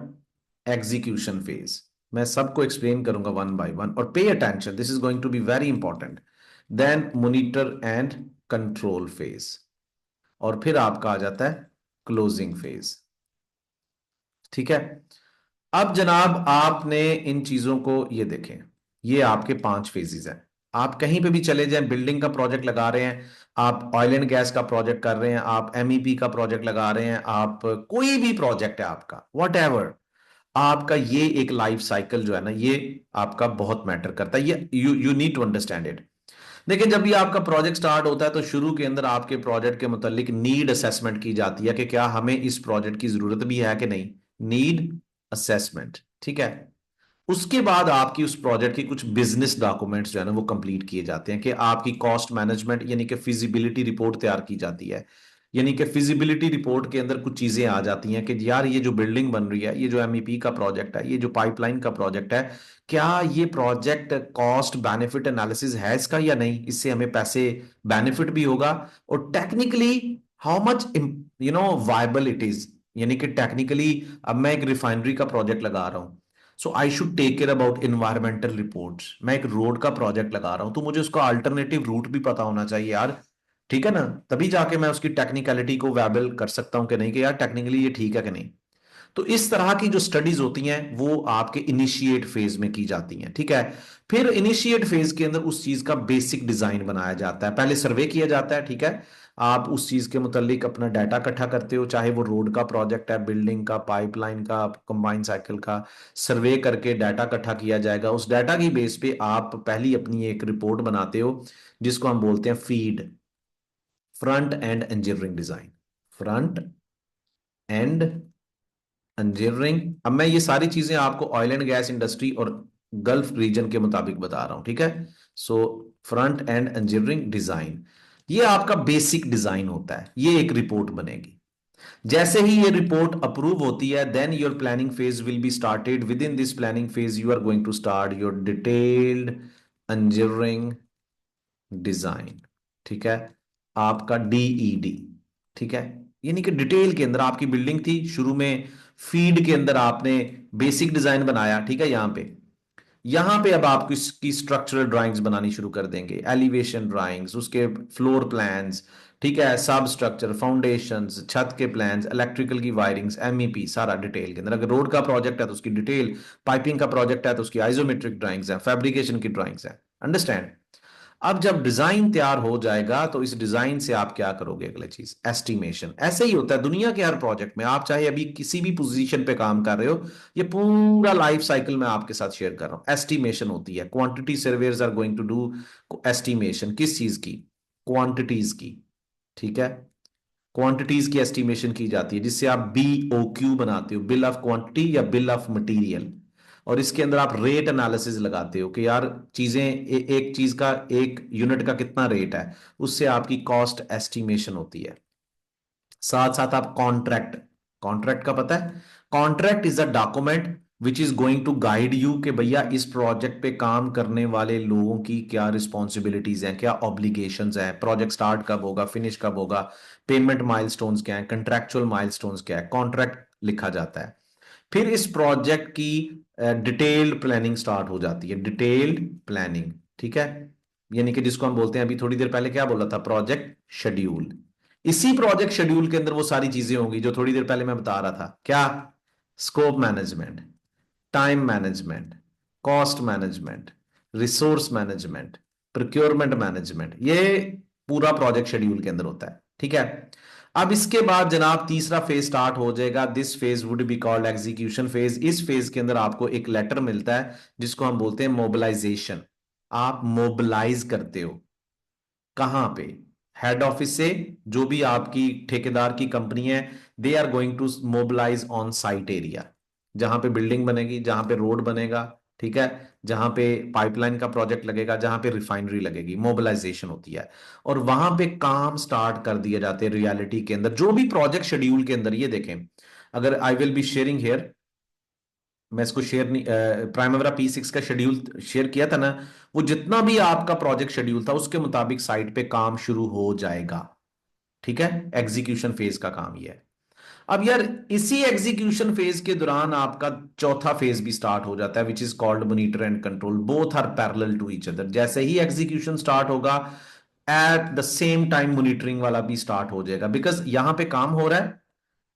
execution phase. मैं सबको एक्सप्लेन करूंगा वन बाय वन, और pay attention, this is going to be very important. Then monitor and control phase, और फिर आपका आ जाता है क्लोजिंग फेज, ठीक है। अब जनाब आपने इन चीजों को ये देखें, ये आपके 5 फेजेस हैं। आप कहीं पे भी चले जाएं, बिल्डिंग का प्रोजेक्ट लगा रहे हैं, आप ऑयल एंड गैस का प्रोजेक्ट कर रहे हैं, आप MEP का प्रोजेक्ट लगा रहे हैं, आप कोई भी प्रोजेक्ट है आपका, वट एवर, आपका ये एक लाइफ साइकिल जो है ना, ये आपका बहुत मैटर करता है, ये you need to understand it. देखिए, जब भी आपका प्रोजेक्ट स्टार्ट होता है तो शुरू के अंदर आपके प्रोजेक्ट के मुतालिक नीड असेसमेंट की जाती है कि क्या हमें इस प्रोजेक्ट की जरूरत भी है कि नहीं, नीड असेसमेंट, ठीक है। उसके बाद आपकी उस प्रोजेक्ट की कुछ बिजनेस डॉक्यूमेंट्स जो है ना वो कंप्लीट किए जाते हैं, कि आपकी कॉस्ट मैनेजमेंट यानी कि फिजिबिलिटी रिपोर्ट तैयार की जाती है। यानी कि फिजिबिलिटी रिपोर्ट के अंदर कुछ चीजें आ जाती हैं कि यार ये जो बिल्डिंग बन रही है, ये जो MEP का प्रोजेक्ट है, ये जो पाइपलाइन का प्रोजेक्ट है, क्या ये प्रोजेक्ट कॉस्ट बेनिफिट एनालिसिस है इसका या नहीं, इससे हमें पैसे बेनिफिट भी होगा, और technically how much viable it is. यानी कि टेक्निकली, अब मैं एक रिफाइनरी का प्रोजेक्ट लगा रहा हूं, so I should take care about environmental reports. मैं एक रोड का प्रोजेक्ट लगा रहा हूं तो मुझे उसका अल्टरनेटिव रूट भी पता होना चाहिए यार, ठीक है ना, तभी जाके मैं उसकी टेक्निकलिटी को वेबल कर सकता हूं कि नहीं, कि यार टेक्निकली ये ठीक है कि नहीं। तो इस तरह की जो स्टडीज होती हैं वो आपके इनिशिएट फेज में की जाती हैं, ठीक है। फिर इनिशिएट फेज के अंदर उस चीज का बेसिक डिजाइन बनाया जाता है, पहले सर्वे किया जाता है, ठीक है। आप उस चीज के मुतालिक अपना डाटा इकट्ठा करते हो, चाहे वो रोड का प्रोजेक्ट है, बिल्डिंग का, पाइपलाइन का, कंबाइन साइकिल का, सर्वे करके डाटा इकट्ठा किया जाएगा। उस डाटा की बेस पे आप पहली अपनी एक रिपोर्ट बनाते हो, जिसको हम बोलते हैं feed, front end engineering design, front end engineering. अब मैं ये सारी चीजें आपको ऑयल एंड गैस इंडस्ट्री और गल्फ रीजन के मुताबिक बता रहा हूं, ठीक है। So front end engineering design, ये आपका बेसिक डिजाइन होता है, ये एक रिपोर्ट बनेगी। जैसे ही ये रिपोर्ट अप्रूव होती है, then your planning phase will be started. Within this planning phase you are going to start your detailed engineering design, ठीक है, आपका डीईडी, ठीक है। यानी कि डिटेल के अंदर आपकी बिल्डिंग थी, शुरू में फीड के अंदर आपने बेसिक डिजाइन बनाया, ठीक है। यहां पे अब आप इसकी स्ट्रक्चरल ड्राइंग्स बनानी शुरू कर देंगे, एलिवेशन ड्राइंग्स, उसके फ्लोर प्लान्स, ठीक है, सब स्ट्रक्चर, फाउंडेशंस, छत के प्लान्स, इलेक्ट्रिकल की वायरिंग्स, एमईपी, सारा डिटेल के अंदर। अगर रोड का प्रोजेक्ट है तो उसकी डिटेल, पाइपिंग का प्रोजेक्ट है तो उसकी आइसोमेट्रिक ड्राइंग्स है, फैब्रिकेशन की ड्राइंग्स है। अंडरस्टैंड। अब जब डिजाइन तैयार हो जाएगा तो इस डिजाइन से आप क्या करोगे, अगली चीज एस्टिमेशन। ऐसे ही होता है दुनिया के हर प्रोजेक्ट में, आप चाहे अभी किसी भी पोजीशन पे काम कर रहे हो, ये पूरा लाइफ साइकिल मैं आपके साथ शेयर कर रहा हूं। एस्टिमेशन होती है, quantity surveyors are going to do estimation, किस चीज की, क्वांटिटीज की, ठीक है। क्वांटिटीज की एस्टिमेशन की जाती है, जिससे आप बीओक्यू बनाते हो, बिल ऑफ क्वांटिटी या बिल ऑफ मटेरियल। और इसके अंदर आप रेट एनालिसिस लगाते हो कि यार चीजें एक चीज का, एक यूनिट का कितना रेट है, उससे आपकी कॉस्ट एस्टिमेशन होती है। साथ साथ आप कॉन्ट्रैक्ट, कॉन्ट्रैक्ट का पता है, contract is a document which is going to guide you कि भैया इस प्रोजेक्ट पे काम करने वाले लोगों की क्या रिस्पॉन्सिबिलिटीज हैं, क्या ऑब्लिगेशंस हैं, प्रोजेक्ट स्टार्ट कब होगा, फिनिश कब होगा, पेमेंट माइलस्टोन्स क्या है, कंट्रैक्चुअल माइलस्टोन्स क्या है, कॉन्ट्रैक्ट लिखा जाता है। फिर इस प्रोजेक्ट की डिटेल्ड प्लानिंग स्टार्ट हो जाती है, डिटेल्ड प्लानिंग, ठीक है। यानी कि जिसको हम बोलते हैं, अभी थोड़ी देर पहले क्या बोला था, प्रोजेक्ट शेड्यूल। इसी प्रोजेक्ट शेड्यूल के अंदर वो सारी चीजें होंगी जो थोड़ी देर पहले मैं बता रहा था, क्या, scope management, time management, cost management, resource management, procurement management, ये पूरा प्रोजेक्ट शेड्यूल के अंदर होता है, ठीक है। अब इसके बाद जनाब तीसरा फेज स्टार्ट हो जाएगा, this phase would be called execution phase. इस फेज के अंदर आपको एक लेटर मिलता है जिसको हम बोलते हैं मोबिलाइजेशन। आप मोबिलाइज करते हो कहां पे, हेड ऑफिस से, जो भी आपकी ठेकेदार की कंपनी है, they are going to mobilize on site area, जहां पे बिल्डिंग बनेगी, जहां पे रोड बनेगा, ठीक है, जहां पे पाइपलाइन का प्रोजेक्ट लगेगा, जहां पे रिफाइनरी लगेगी, मोबिलाइजेशन होती है। और वहां पे काम स्टार्ट कर दिए जाते हैं रियलिटी के अंदर, जो भी प्रोजेक्ट शेड्यूल के अंदर। ये देखें, अगर I will be sharing here, मैं इसको शेयर नहीं, प्राइमवेरा P6 का शेड्यूल शेयर किया था ना, वो जितना भी आपका प्रोजेक्ट शेड्यूल था उसके मुताबिक साइट पे काम शुरू हो जाएगा, ठीक है। एग्जीक्यूशन फेज का काम ये है। अब यार इसी एग्जीक्यूशन फेज के दौरान आपका चौथा फेज भी स्टार्ट हो जाता है, which is called monitor and control. Both are parallel to each other. जैसे ही एग्जीक्यूशन स्टार्ट होगा, at the same time monitoring वाला भी स्टार्ट हो जाएगा, बिकॉज यहां पे काम हो रहा है,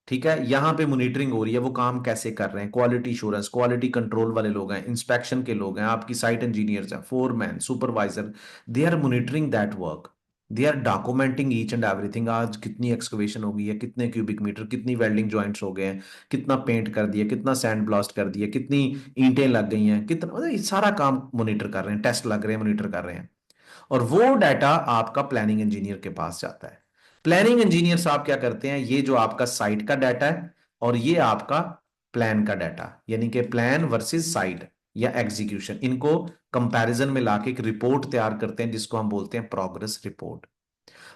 ठीक है, यहां पे मॉनिटरिंग हो रही है, वो काम कैसे कर रहे हैं, क्वालिटी इश्योरेंस, क्वालिटी कंट्रोल वाले लोग हैं, इंस्पेक्शन के लोग हैं, आपकी साइट इंजीनियर्स हैं, foreman, supervisor, they are monitoring that work, they are documenting each and everything. आज कितनी एक्सकवेशन हो गई है, कितने क्यूबिक मीटर, कितनी वेल्डिंग जॉइंट्स हो गए हैं, कितना पेंट कर दिया, कितना सैंड ब्लास्ट कर दिया, कितनी ईंटें लग गई हैं, कितना, मतलब ये सारा काम मॉनिटर कर रहे हैं, टेस्ट लग रहे हैं, मॉनिटर कर रहे हैं। और वो डाटा आपका प्लानिंग इंजीनियर के पास जाता है। प्लानिंग इंजीनियर साहब क्या करते हैं, ये जो आपका साइट का डाटा है और ये आपका प्लान का डाटा, यानी कि प्लान वर्सेस साइट या एग्जीक्यूशन, इनको कंपैरिजन में लाके एक रिपोर्ट तैयार करते हैं जिसको हम बोलते हैं प्रोग्रेस रिपोर्ट।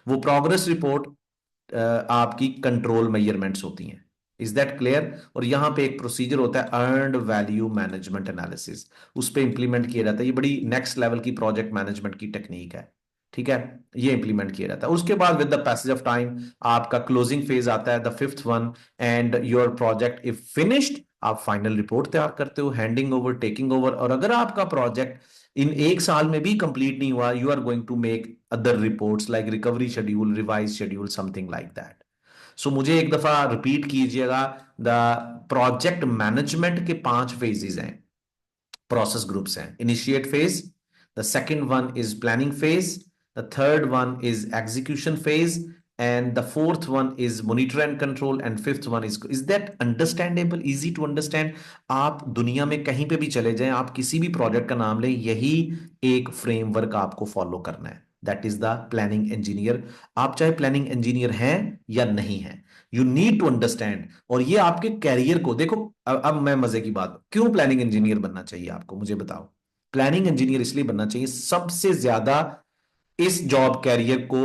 वो प्रोग्रेस रिपोर्ट आपकी कंट्रोल मेजरमेंट्स होती हैं। Is that clear. और यहां पे एक प्रोसीजर होता है अर्नड वैल्यू मैनेजमेंट एनालिसिस, उस पे इंप्लीमेंट किया जाता है। ये बड़ी नेक्स्ट लेवल की प्रोजेक्ट मैनेजमेंट की टेक्निक है, ठीक है। ये इंप्लीमेंट किया जाता है। उसके बाद with the passage of time आपका क्लोजिंग फेज आता है, the fifth one, and your project if finished, आप फाइनल रिपोर्ट तैयार करते हो, हैंडिंग ओवर, टेकिंग ओवर। और अगर आपका प्रोजेक्ट इन एक साल में भी कंप्लीट नहीं हुआ, you are going to make other reports like recovery schedule, revise schedule, something like that. So मुझे एक दफा रिपीट कीजिएगा, द प्रोजेक्ट मैनेजमेंट के 5 फेजेस हैं, प्रोसेस ग्रुप्स हैं। Initiate phase, the second one is planning phase, the third one is execution phase, and the fourth one is monitor and control, and fifth one is that understandable, easy to understand। आप दुनिया में कहीं पे भी चले जाएं, आप किसी भी प्रोजेक्ट का नाम लें, यही एक फ्रेमवर्क आपको फॉलो करना है। That is the planning engineer. आप चाहे प्लानिंग इंजीनियर हैं या नहीं हैं, यू नीड टू अंडरस्टैंड। और ये आपके कैरियर को देखो। अब मैं मजे की बात, क्यों प्लानिंग इंजीनियर बनना चाहिए आपको, मुझे बताओ। प्लानिंग इंजीनियर इसलिए बनना चाहिए, सबसे ज्यादा इस जॉब कैरियर को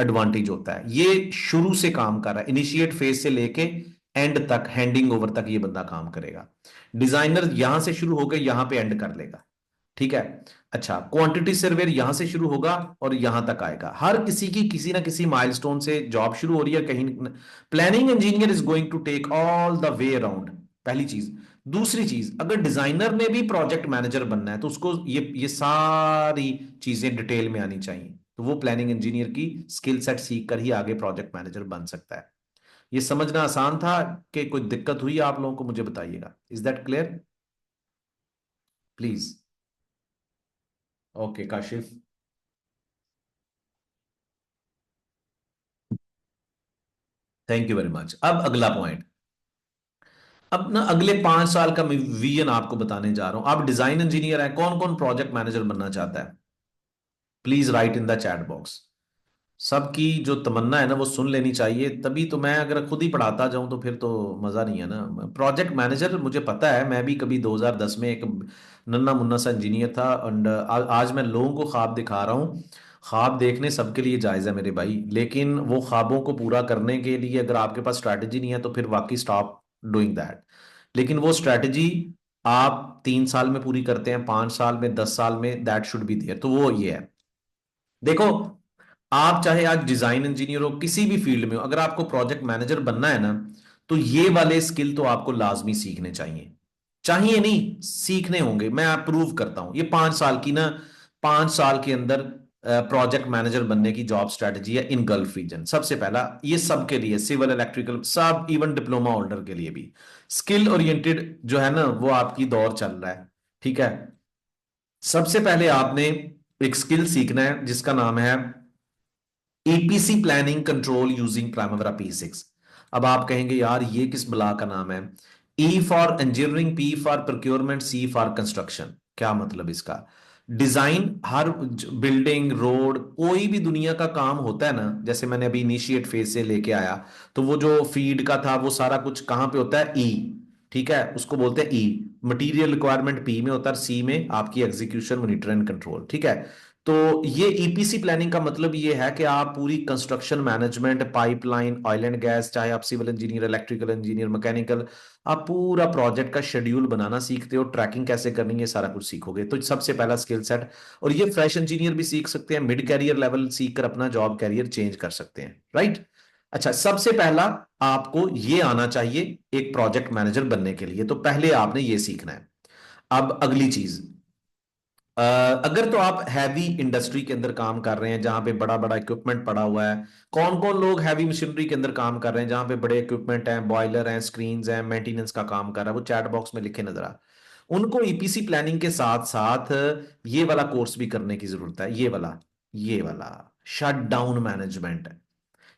एडवांटेज होता है। ये शुरू से काम कर रहा है, इनिशिएट फेज से लेके एंड तक, हैंडिंग ओवर तक ये बंदा काम करेगा। डिजाइनर यहां से शुरू होकर यहां पे एंड कर लेगा, ठीक है। अच्छा, क्वांटिटी सर्वेयर यहां से शुरू होगा और यहां तक आएगा। हर किसी की किसी ना किसी माइलस्टोन से जॉब शुरू हो रही है कहीं। Planning engineer is going to take all the way around, पहली चीज। दूसरी चीज, अगर डिजाइनर ने भी प्रोजेक्ट मैनेजर बनना है तो उसको ये सारी चीजें डिटेल में आनी चाहिए। तो वो प्लानिंग इंजीनियर की स्किल सेट सीख कर ही आगे प्रोजेक्ट मैनेजर बन सकता है। ये समझना आसान था कि कोई दिक्कत हुई आप लोगों को, मुझे बताइएगा। Is that clear? Please. Okay Kashif. Thank you very much. अब अगला पॉइंट। अब ना अगले 5 साल का विजन आपको बताने जा रहा हूं। आप डिजाइन इंजीनियर हैं, कौन कौन प्रोजेक्ट मैनेजर बनना चाहता है? Please right in the chat box. सबकी जो तमन्ना है ना वो सुन लेनी चाहिए, तभी तो। मैं अगर खुद ही पढ़ाता जाऊं तो फिर तो मजा नहीं है ना। प्रोजेक्ट मैनेजर मुझे पता है, मैं भी कभी 2010 में एक नन्ना मुन्ना सा इंजीनियर था। एंड आज मैं लोगों को ख्वाब दिखा रहा हूँ। ख्वाब देखने सबके लिए जायज है मेरे भाई, लेकिन वो ख्वाबों को पूरा करने के लिए अगर आपके पास स्ट्रैटेजी नहीं है तो फिर वाकई स्टॉप डूइंग दैट। लेकिन वो स्ट्रैटेजी आप 3 साल में पूरी करते हैं, 5 साल में, 10 साल में, दैट शुड बी देयर। तो वो ये है, देखो। आप चाहे आज डिजाइन इंजीनियर हो, किसी भी फील्ड में हो, अगर आपको प्रोजेक्ट मैनेजर बनना है ना, तो ये वाले स्किल तो आपको लाजमी सीखने चाहिए। चाहिए नहीं, सीखने होंगे। मैं अप्रूव करता हूं। ये 5 साल की ना, 5 साल के अंदर प्रोजेक्ट मैनेजर बनने की जॉब स्ट्रेटजी है इन गल्फ रीजन। सबसे पहला ये सबके लिए, सिविल इलेक्ट्रिकल सब, इवन डिप्लोमा होल्डर के लिए भी स्किल ओरिएंटेड जो है ना वो आपकी दौर चल रहा है, ठीक है। सबसे पहले आपने एक स्किल सीखना है जिसका नाम है EPC planning control using Primavera P6। अब आप कहेंगे यार ये किस बला का नाम है? E for engineering, P for procurement, C for construction. क्या मतलब इसका? डिजाइन, हर बिल्डिंग, रोड, कोई भी दुनिया का काम होता है ना, जैसे मैंने अभी इनिशिएट फेज से लेके आया, तो वो जो फीड का था वो सारा कुछ कहां पे होता है? ई, ठीक है, उसको बोलते हैं ई। मटेरियल रिक्वायरमेंट पी में होता है, सी में आपकी एग्जीक्यूशन, मॉनिटर एंड कंट्रोल, ठीक है। तो ये ईपीसी प्लानिंग का मतलब ये है कि आप पूरी construction management, pipeline, oil and gas, चाहे आप civil engineer, electrical engineer, mechanical, आप पूरा प्रोजेक्ट का शेड्यूल बनाना सीखते हो, ट्रैकिंग कैसे करनी है, सारा कुछ सीखोगे। तो सबसे पहला स्किल सेट। और ये फ्रेश इंजीनियर भी सीख सकते हैं, मिड कैरियर लेवल सीख कर अपना जॉब कैरियर चेंज कर सकते हैं, राइट। अच्छा, सबसे पहला आपको ये आना चाहिए एक प्रोजेक्ट मैनेजर बनने के लिए, तो पहले आपने ये सीखना है। अब अगली चीज, अगर तो आप हैवी इंडस्ट्री के अंदर काम कर रहे हैं जहां पे बड़ा बड़ा इक्विपमेंट पड़ा हुआ है। कौन कौन लोग हैवी मशीनरी के अंदर काम कर रहे हैं जहां पे बड़े इक्विपमेंट हैं, बॉयलर हैं, स्क्रीन्स हैं, मेंटेनेंस का काम कर रहा है, वो चैट बॉक्स में लिखे नजर आ। उनको ईपीसी प्लानिंग के साथ साथ ये वाला कोर्स भी करने की जरूरत है। ये वाला शट डाउन मैनेजमेंट।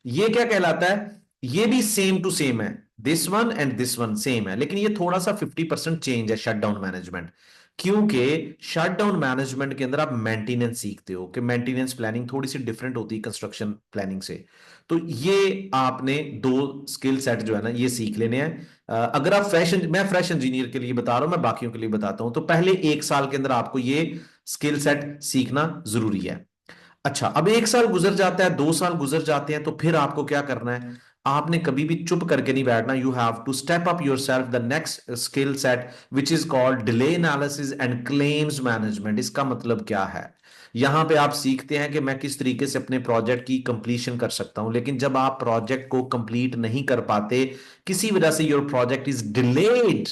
ये क्या कहलाता है? ये भी सेम टू सेम है, this one and this one same है, लेकिन ये थोड़ा सा 50% चेंज है शट डाउन मैनेजमेंट। क्योंकि शट डाउन मैनेजमेंट के अंदर आप मेंटेनेंस सीखते हो, कि मेंटेनेंस प्लानिंग थोड़ी सी डिफरेंट होती है कंस्ट्रक्शन प्लानिंग से। तो ये आपने दो स्किल सेट जो है ना ये सीख लेने हैं। अगर आप मैं फ्रेश इंजीनियर के लिए बता रहा हूं, मैं बाकियों के लिए बताता हूं। तो पहले 1 साल के अंदर आपको ये स्किल सेट सीखना जरूरी है। अच्छा, अब 1 साल गुजर जाता है, 2 साल गुजर जाते हैं, तो फिर आपको क्या करना है? आपने कभी भी चुप करके नहीं बैठना। You have to step up yourself the next skill set which is called delay analysis and claims management. इसका मतलब क्या है? यहां पे आप सीखते हैं कि मैं किस तरीके से अपने प्रोजेक्ट की कंप्लीशन कर सकता हूं, लेकिन जब आप प्रोजेक्ट को कंप्लीट नहीं कर पाते, किसी वजह से your project is delayed,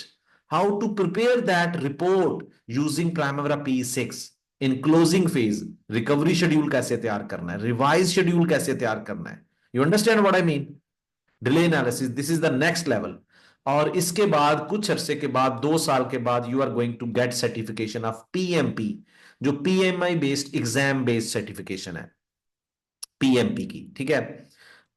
how to prepare that report using Primavera P6 in closing phase. Recovery schedule कैसे तैयार करना है, रिवाइज शेड्यूल कैसे तैयार करना है। You understand what I mean? Delay analysis, this is the next level. और इसके बाद कुछ अरसे के बाद, 2 साल के बाद, you are going to get certification of PMP, जो PMI based exam based certification है, PMP की, ठीक है।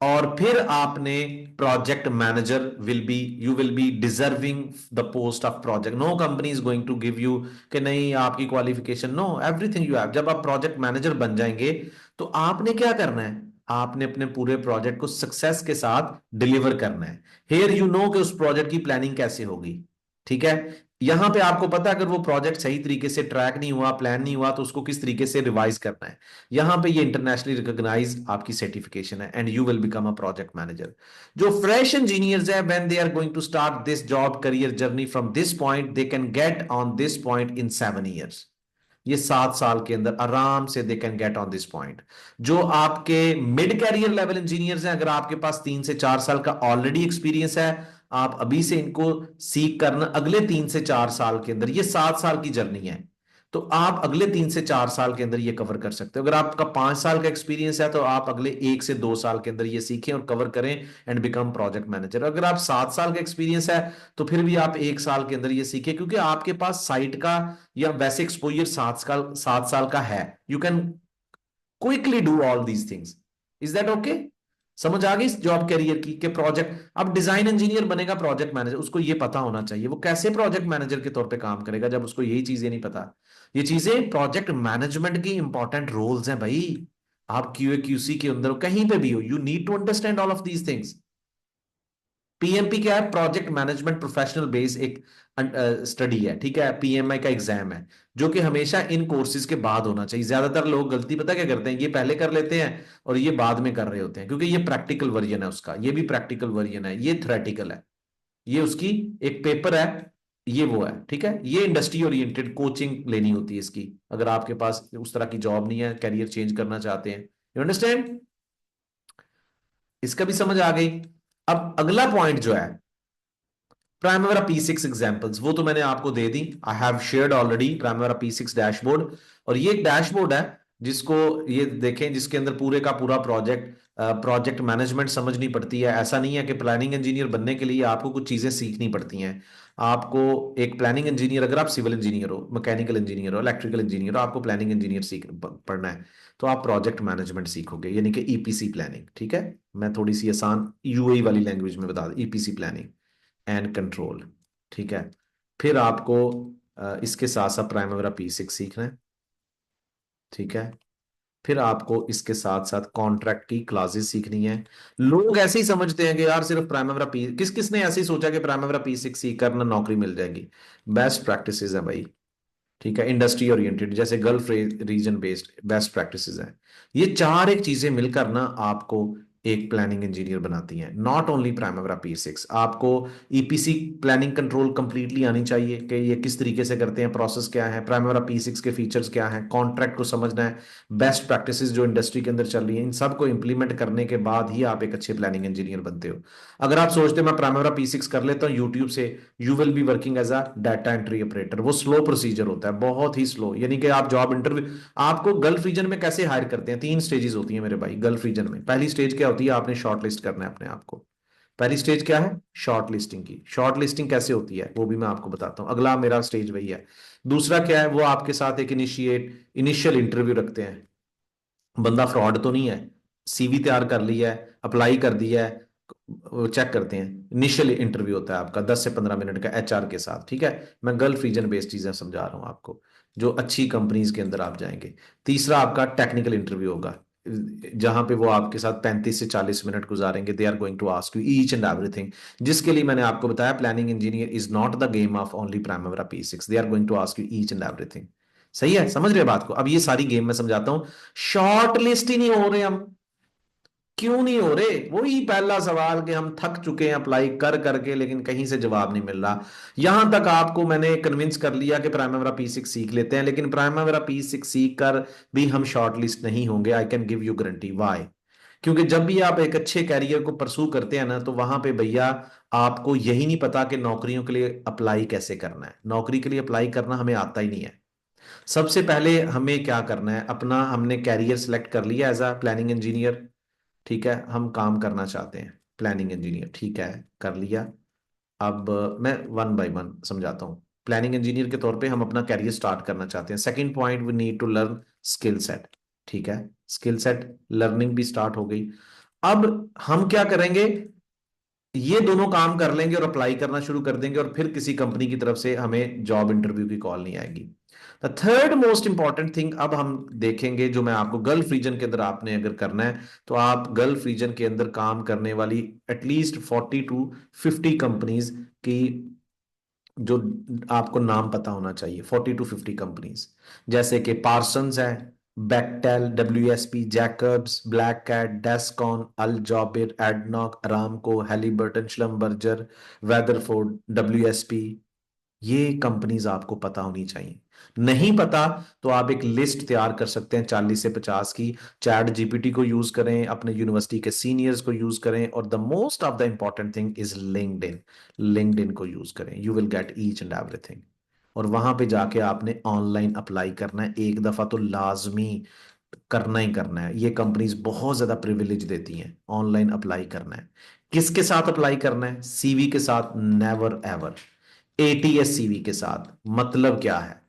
और फिर आपने project manager will be, you will be deserving the post of project. No company is going to give you कि नहीं आपकी qualification, no, everything you have. जब आप प्रोजेक्ट मैनेजर बन जाएंगे तो आपने क्या करना है, आपने अपने पूरे प्रोजेक्ट को सक्सेस के साथ डिलीवर करना है। हियर यू नो कि उस प्रोजेक्ट की प्लानिंग कैसे होगी। ठीक है, यहां पे आपको पता है अगर वो प्रोजेक्ट सही तरीके से ट्रैक नहीं हुआ, प्लान नहीं हुआ, तो उसको किस तरीके से रिवाइज करना है। यहां पे ये इंटरनेशनली रिकॉग्नाइज आपकी सर्टिफिकेशन है, and you will become a project manager. जो फ्रेश इंजीनियर्स है, when they are going to start this job career journey from this point, they can get on this point in 7 years। ये 7 साल के अंदर आराम से they can get on this point. जो आपके मिड कैरियर लेवल इंजीनियर्स हैं, अगर आपके पास 3 से 4 साल का ऑलरेडी एक्सपीरियंस है, आप अभी से इनको सीख करना अगले 3 से 4 साल के अंदर, ये 7 साल की जर्नी है, तो आप अगले 3 से 4 साल के अंदर ये कवर कर सकते हो। अगर आपका 5 साल का एक्सपीरियंस है तो आप अगले 1 से 2 साल के अंदर ये सीखें और कवर करें एंड बिकम प्रोजेक्ट मैनेजर। अगर आप 7 साल का एक्सपीरियंस है तो फिर भी आप 1 साल के अंदर ये सीखें, क्योंकि आपके पास साइट का या वैसे एक्सपोजर 7 साल का है। You can quickly do all these things. Is that okay? समझ आ गई इस जॉब कैरियर की कि प्रोजेक्ट, अब डिजाइन इंजीनियर बनेगा प्रोजेक्ट मैनेजर, उसको ये पता होना चाहिए वो कैसे प्रोजेक्ट मैनेजर के तौर पे काम करेगा जब उसको यही चीजें नहीं पता। ये चीजें प्रोजेक्ट मैनेजमेंट की इंपॉर्टेंट रोल्स हैं भाई। आप क्यूए क्यूसी के अंदर हो, कहीं पे भी हो, you need to understand all of these things. PMP क्या है? प्रोजेक्ट मैनेजमेंट प्रोफेशनल बेस एक स्टडी है, ठीक है, पीएमआई का एग्जाम है, जो कि हमेशा इन कोर्सेज के बाद होना चाहिए। ज्यादातर लोग गलती पता क्या करते हैं, ये पहले कर लेते हैं और ये बाद में कर रहे होते हैं, क्योंकि ये प्रैक्टिकल वर्जन है उसका, ये भी प्रैक्टिकल वर्जन है, ये थ्योरेटिकल है, ये उसकी एक पेपर है, ये वो है। ठीक है, ये इंडस्ट्री ओरिएंटेड कोचिंग लेनी होती है इसकी, अगर आपके पास उस तरह की जॉब नहीं है, कैरियर चेंज करना चाहते हैं। You understand? इसका भी समझ आ गई। अब अगला पॉइंट जो है, प्राइमवेरा P6 एग्जांपल्स, वो तो मैंने आपको दे दी, I have shared already Primavera P6 dashboard. और ये एक डैशबोर्ड है जिसको ये देखें, जिसके अंदर पूरे का पूरा प्रोजेक्ट मैनेजमेंट समझनी पड़ती है। ऐसा नहीं है कि प्लानिंग इंजीनियर बनने के लिए आपको कुछ चीजें सीखनी पड़ती हैं। आपको एक प्लानिंग इंजीनियर, अगर आप सिविल इंजीनियर हो, मैकेनिकल इंजीनियर हो, इलेक्ट्रिकल इंजीनियर हो, आपको प्लानिंग इंजीनियर सीख पढ़ना है, तो आप प्रोजेक्ट मैनेजमेंट सीखोगे, यानी कि ईपीसी प्लानिंग। ठीक है, मैं थोड़ी सी आसान यूएई वाली लैंग्वेज में बता दूं, ईपीसी प्लानिंग एंड कंट्रोल। ठीक है, फिर आपको इसके साथ साथ प्राइमवेरा P6 सीखना है। ठीक है, फिर आपको इसके साथ साथ कॉन्ट्रैक्ट की क्लासेस सीखनी है। लोग ऐसे ही समझते हैं कि यार सिर्फ प्राइमवेरा पी, किस किसने ऐसे ही सोचा कि प्राइमवेरा P6 सीख कर ना नौकरी मिल जाएगी। बेस्ट प्रैक्टिसेस है भाई। ठीक है, इंडस्ट्री ओरिएंटेड, जैसे Gulf region based best practices हैं। ये चार एक चीजें मिलकर ना आपको एक प्लानिंग इंजीनियर बनाती हैं। नॉट ओनली प्राइमवेरा P6, आपको ईपीसी प्लानिंग कंट्रोल कंप्लीटली आनी चाहिए कि ये किस तरीके से करते हैं, प्रोसेस क्या है, प्राइमवेरा P6 के फीचर्स क्या हैं, कॉन्ट्रैक्ट को समझना है, बेस्ट प्रैक्टिसेस जो इंडस्ट्री के अंदर चल रही हैं, इन सब को इंप्लीमेंट करने के बाद ही आप एक अच्छे प्लानिंग इंजीनियर बनते हो। अगर आप सोचते हो मैं प्राइमवेरा P6 कर लेता हूँ यूट्यूब से, you will be working as a data entry operator. वो स्लो प्रोसीजर होता है, बहुत ही स्लो, यानी कि आप जॉब इंटरव्यू, आपको गल्फ रीजन में कैसे हायर करते हैं, 3 स्टेजेस होती हैं मेरे भाई गल्फ रीजन में। पहली स्टेज क्या होती है, आपने शॉर्ट लिस्ट करना है अपने आप को। पहली स्टेज क्या है? शॉर्ट लिस्टिंग की। शॉर्ट लिस्टिंग कैसे होती है वो भी मैं आपको बताता हूँ, अगला मेरा स्टेज वही है। दूसरा क्या है, वो आपके साथ एक इनिशियल इंटरव्यू रखते हैं, बंदा फ्रॉड तो नहीं है, सीवी तैयार कर लिया है, अप्लाई कर दिया है, चेक करते हैं। इनिशियल इंटरव्यू होता है आपका 10 से 15 मिनट का एचआर के साथ। ठीक है, मैं गल्फ रीजन बेस्ड चीजें समझा रहा हूं आपको, जो अच्छी कंपनीज के अंदर आप जाएंगे। तीसरा आपका टेक्निकल इंटरव्यू होगा, जहां पे वो आपके साथ 35 से 40 मिनट गुजारेंगे। They are going to ask you each and everything, जिसके लिए मैंने आपको बताया planning engineer is not the game of only Primavera P6, they are going to ask you each and everything. सही है, समझ रहे हो बात को? अब ये सारी गेम मैं समझाता हूं। शॉर्ट लिस्ट ही नहीं हो रहे हम, क्यों नहीं हो रहे? वही पहला सवाल कि हम थक चुके हैं अप्लाई कर करके, लेकिन कहीं से जवाब नहीं मिल रहा। यहां तक आपको मैंने कन्विंस कर लिया कि प्राइमवेरा P6 सीख लेते हैं, लेकिन प्राइमवेरा P6 सीख कर भी हम शॉर्ट लिस्ट नहीं होंगे। I can give you guarantee. Why? क्योंकि जब भी आप एक अच्छे कैरियर को परसू करते हैं ना, तो वहां पे भैया आपको यही नहीं पता कि नौकरियों के लिए अप्लाई कैसे करना है। नौकरी के लिए अप्लाई करना हमें आता ही नहीं है। सबसे पहले हमें क्या करना है, अपना हमने कैरियर सेलेक्ट कर लिया एज अ प्लानिंग इंजीनियर। ठीक है, हम काम करना चाहते हैं प्लानिंग इंजीनियर, ठीक है, कर लिया। अब मैं वन बाय वन समझाता हूँ। प्लानिंग इंजीनियर के तौर पे हम अपना कैरियर स्टार्ट करना चाहते हैं। Second point, we need to learn skill set. ठीक है, स्किल सेट लर्निंग भी स्टार्ट हो गई। अब हम क्या करेंगे, ये दोनों काम कर लेंगे और अप्लाई करना शुरू कर देंगे, और फिर किसी कंपनी की तरफ से हमें जॉब इंटरव्यू की कॉल नहीं आएगी। The third most important thing अब हम देखेंगे, जो मैं आपको गल्फ रीजन के अंदर आपने अगर करना है, तो आप गल्फ रीजन के अंदर काम करने वाली एटलीस्ट 40 to 50 कंपनीज की जो आपको नाम पता होना चाहिए, 40 to 50 कंपनीज, जैसे कि पार्सन्स है, Bechtel, WSP, Jacobs, Black Cat, Descon, Al Jaber, ADNOC, Aramco, Halliburton, Schlumberger, Weatherford, WSP, ये कंपनीज आपको पता होनी चाहिए। नहीं पता तो आप एक लिस्ट तैयार कर सकते हैं 40 से 50 की। चैट जीपीटी को यूज करें, अपने यूनिवर्सिटी के सीनियर्स को यूज करें, और the most of the important thing is LinkedIn. LinkedIn को यूज करें, you will get each and everything. और वहां पे जाके आपने ऑनलाइन अप्लाई करना है, एक दफा तो लाजमी करना ही करना है। ये कंपनीज बहुत ज्यादा प्रिविलेज देती हैं, ऑनलाइन अप्लाई करना है। किसके साथ अप्लाई करना है? सीवी के साथ, नेवर एवर। एटीएस सीवी के साथ। मतलब क्या है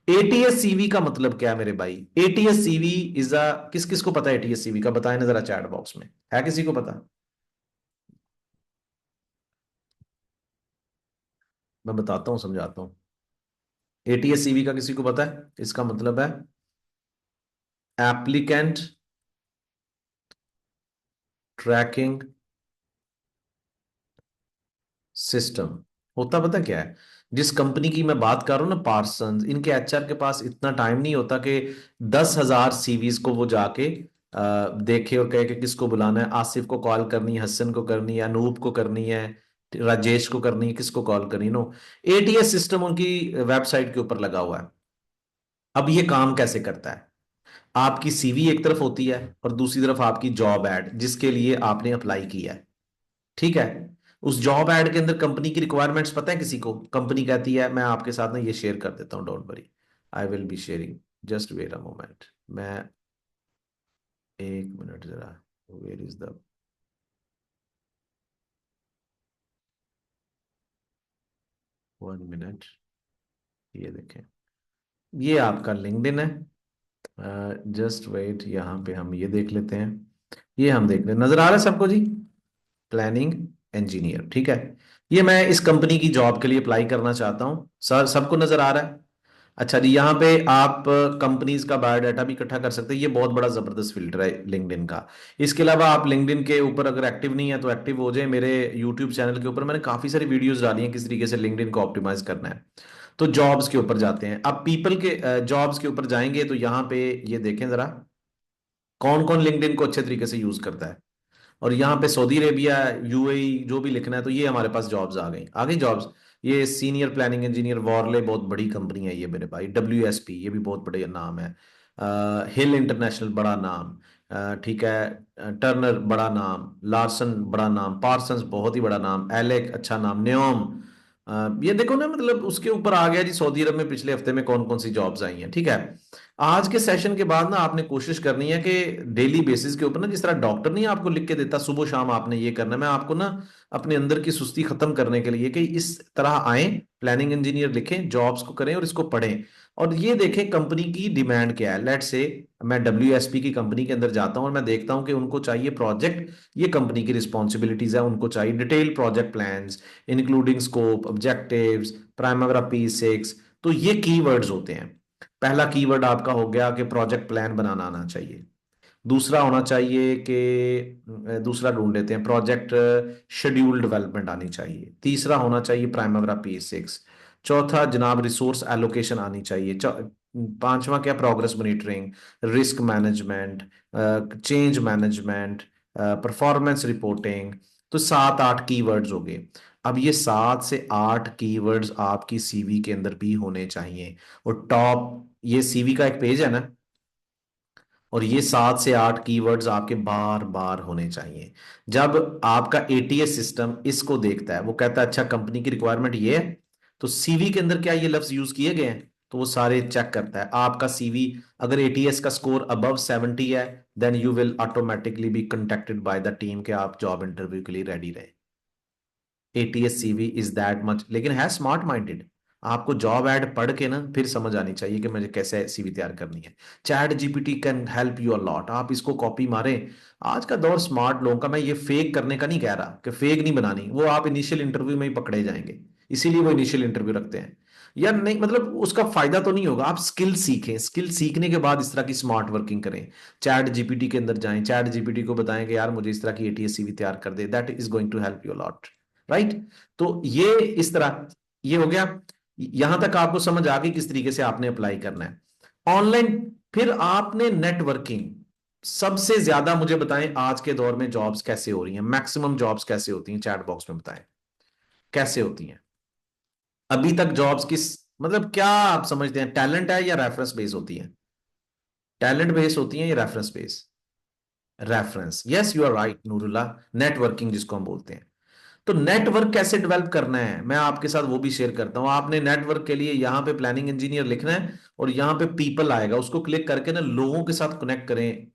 एटीएस सीवी का? मतलब क्या है मेरे भाई? एटीएस सीवी इज अ, किस किस को पता है एटीएस सीवी का? बताएं ना जरा चैट बॉक्स में, है किसी को पता? मैं बताता हूं, समझाता हूं। एटीएस सीवी का किसी को पता है? इसका मतलब है एप्लीकेंट ट्रैकिंग सिस्टम। होता पता क्या है? जिस कंपनी की मैं बात कर रहा हूं ना, पार्सन्स, इनके एचआर के पास इतना टाइम नहीं होता कि 10,000 सीवीज को वो जाके देखे और कहे कि किसको बुलाना है। आसिफ को कॉल करनी है, हसन को करनी है, अनूप को करनी है, राजेश को करनी है, किसको कॉल करनी है? नो। एटीएस सिस्टम उनकी वेबसाइट के ऊपर लगा हुआ है। अब ये काम कैसे करता है? आपकी सीवी एक तरफ होती है और दूसरी तरफ आपकी जॉब एड जिसके लिए आपने अप्लाई किया है। ठीक है। उस जॉब एड के अंदर कंपनी की रिक्वायरमेंट्स पता है किसी को? कंपनी कहती है, मैं आपके साथ ना ये शेयर कर देता हूँ, don't worry, I will be sharing, just wait a moment. मैं, एक मिनट जरा, वेयर इज द, 1 मिनट, ये देखें, ये आपका लिंक्डइन है। जस्ट वेट, यहाँ पे हम ये देख लेते हैं। ये हम देख लें, नजर आ रहा है सबको जी? प्लानिंग इंजीनियर, ठीक है। ये मैं इस कंपनी की जॉब के लिए अप्लाई करना चाहता हूँ सर, सबको नजर आ रहा है? अच्छा जी, यहाँ पे आप कंपनीज का बायोडाटा भी इकट्ठा कर सकते हैं। ये बहुत बड़ा जबरदस्त फिल्टर है लिंक्डइन का। इसके अलावा आप लिंक्डइन के ऊपर अगर एक्टिव नहीं है तो एक्टिव हो जाए। मेरे यूट्यूब चैनल के ऊपर मैंने काफी सारी वीडियोस डाली हैं किस तरीके से लिंक्डइन को ऑप्टिमाइज करना है। तो जॉब्स के ऊपर जाते हैं, अब पीपल के जॉब्स के ऊपर जाएंगे तो यहाँ पे ये देखें जरा, कौन कौन लिंक्डइन को अच्छे तरीके से यूज करता है। और यहाँ पे सऊदी अरेबिया, यूएई, जो भी लिखना है, तो ये हमारे पास जॉब्स आ गई जॉब्स। ये सीनियर प्लानिंग इंजीनियर, वॉरले बहुत बड़ी कंपनी है ये मेरे भाई। WSP, ये भी बहुत बड़ा नाम है। हिल इंटरनेशनल, बड़ा नाम। ठीक है। टर्नर, बड़ा नाम। लार्सन, बड़ा नाम। पार्सन्स, बहुत ही बड़ा नाम। एलेक, अच्छा नाम। न्योम, ये देखो ना, मतलब उसके ऊपर आ गया जी सऊदी अरब में पिछले हफ्ते में कौन कौन सी जॉब्स आई हैं। ठीक है। आज के सेशन के बाद ना आपने कोशिश करनी है कि डेली बेसिस के ऊपर ना, जिस तरह डॉक्टर नहीं आपको लिख के देता सुबह शाम आपने ये करना है, मैं आपको ना अपने अंदर की सुस्ती खत्म करने के लिए कि इस तरह आए, प्लानिंग इंजीनियर लिखें, जॉब्स को करें और इसको पढ़ें। और ये देखें कंपनी की डिमांड क्या है। लेट्स से मैं WSP की कंपनी के अंदर जाता हूं और मैं देखता हूं कि उनको चाहिए प्रोजेक्ट, ये कंपनी की रिस्पॉन्सिबिलिटीज है, उनको चाहिए detail project plans including scope, objectives, primary P6। तो ये कीवर्ड्स होते हैं। पहला कीवर्ड आपका हो गया कि प्रोजेक्ट प्लान बनाना आना चाहिए। दूसरा होना चाहिए कि दूसरा ढूंढ लेते हैं, प्रोजेक्ट शेड्यूल डेवलपमेंट आनी चाहिए। तीसरा होना चाहिए प्राइमरी P6। चौथा जनाब रिसोर्स एलोकेशन आनी चाहिए। पांचवा क्या? Progress monitoring, risk management, change management, performance reporting. तो 7-8 कीवर्ड्स हो गए। अब ये 7 से 8 कीवर्ड्स आपकी सीवी के अंदर भी होने चाहिए। और टॉप, ये सीवी का एक पेज है ना, और ये 7 से 8 कीवर्ड्स आपके बार बार होने चाहिए। जब आपका एटीएस सिस्टम इसको देखता है, वो कहता है अच्छा कंपनी की रिक्वायरमेंट ये है, तो सीवी के अंदर क्या ये लफ्ज यूज किए गए हैं? तो वो सारे चेक करता है आपका सीवी। अगर एटीएस का स्कोर अबव 70 है, then you will automatically be contacted by the team के आप जॉब इंटरव्यू के लिए रेडी रहे। ATS CV is that much, लेकिन है स्मार्ट माइंडेड। आपको जॉब एड पढ़ के ना फिर समझ आनी चाहिए कि मुझे कैसे सीवी तैयार करनी है। Chat GPT can help you a lot, आप इसको कॉपी मारें। आज का दौर स्मार्ट लोगों का, मैं ये फेक करने का नहीं कह रहा कि फेक नहीं बनानी, वो आप इनिशियल इंटरव्यू में ही पकड़े जाएंगे, इसीलिए वो इनिशियल इंटरव्यू रखते हैं। या नहीं, मतलब उसका फायदा तो नहीं होगा। आप स्किल सीखें, स्किल सीखने के बाद इस तरह की स्मार्ट वर्किंग करें। चैट जीपीटी के अंदर जाएं, चैट जीपीटी को बताएं कि यार मुझे इस तरह की एटीएस सीवी तैयार कर दे, that is going to help you lot, right. तो ये इस तरह, ये हो गया। यहां तक आपको समझ आ गई किस तरीके से आपने अप्लाई करना है ऑनलाइन। फिर आपने नेटवर्किंग, सबसे ज्यादा मुझे बताएं आज के दौर में जॉब्स कैसे हो रही हैं, मैक्सिमम जॉब्स कैसे होती हैं, चैट बॉक्स में बताएं कैसे होती हैं अभी तक जॉब्स किस, मतलब क्या आप समझते हैं, टैलेंट है या रेफरेंस बेस होती है? टैलेंट बेस होती है या reference base? Reference, yes you are right Nurullah, networking जिसको हम बोलते हैं। तो नेटवर्क कैसे डेवलप करना है मैं आपके साथ वो भी शेयर करता हूं। आपने नेटवर्क के लिए यहां पे प्लानिंग इंजीनियर लिखना है और यहां पे पीपल आएगा, उसको क्लिक करके ना लोगों के साथ कनेक्ट करें।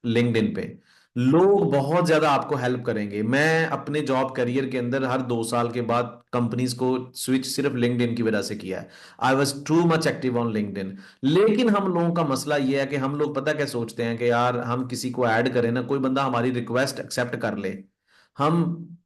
लिंक्डइन पे लोग बहुत ज्यादा आपको हेल्प करेंगे। मैं अपने जॉब करियर के अंदर हर 2 साल के बाद कंपनीज को स्विच सिर्फ लिंक्डइन की वजह से किया है। I was too much active on LinkedIn. लेकिन हम लोगों का मसला ये है कि हम लोग पता क्या सोचते हैं कि यार हम किसी को ऐड करें ना, कोई बंदा हमारी रिक्वेस्ट एक्सेप्ट कर ले। हम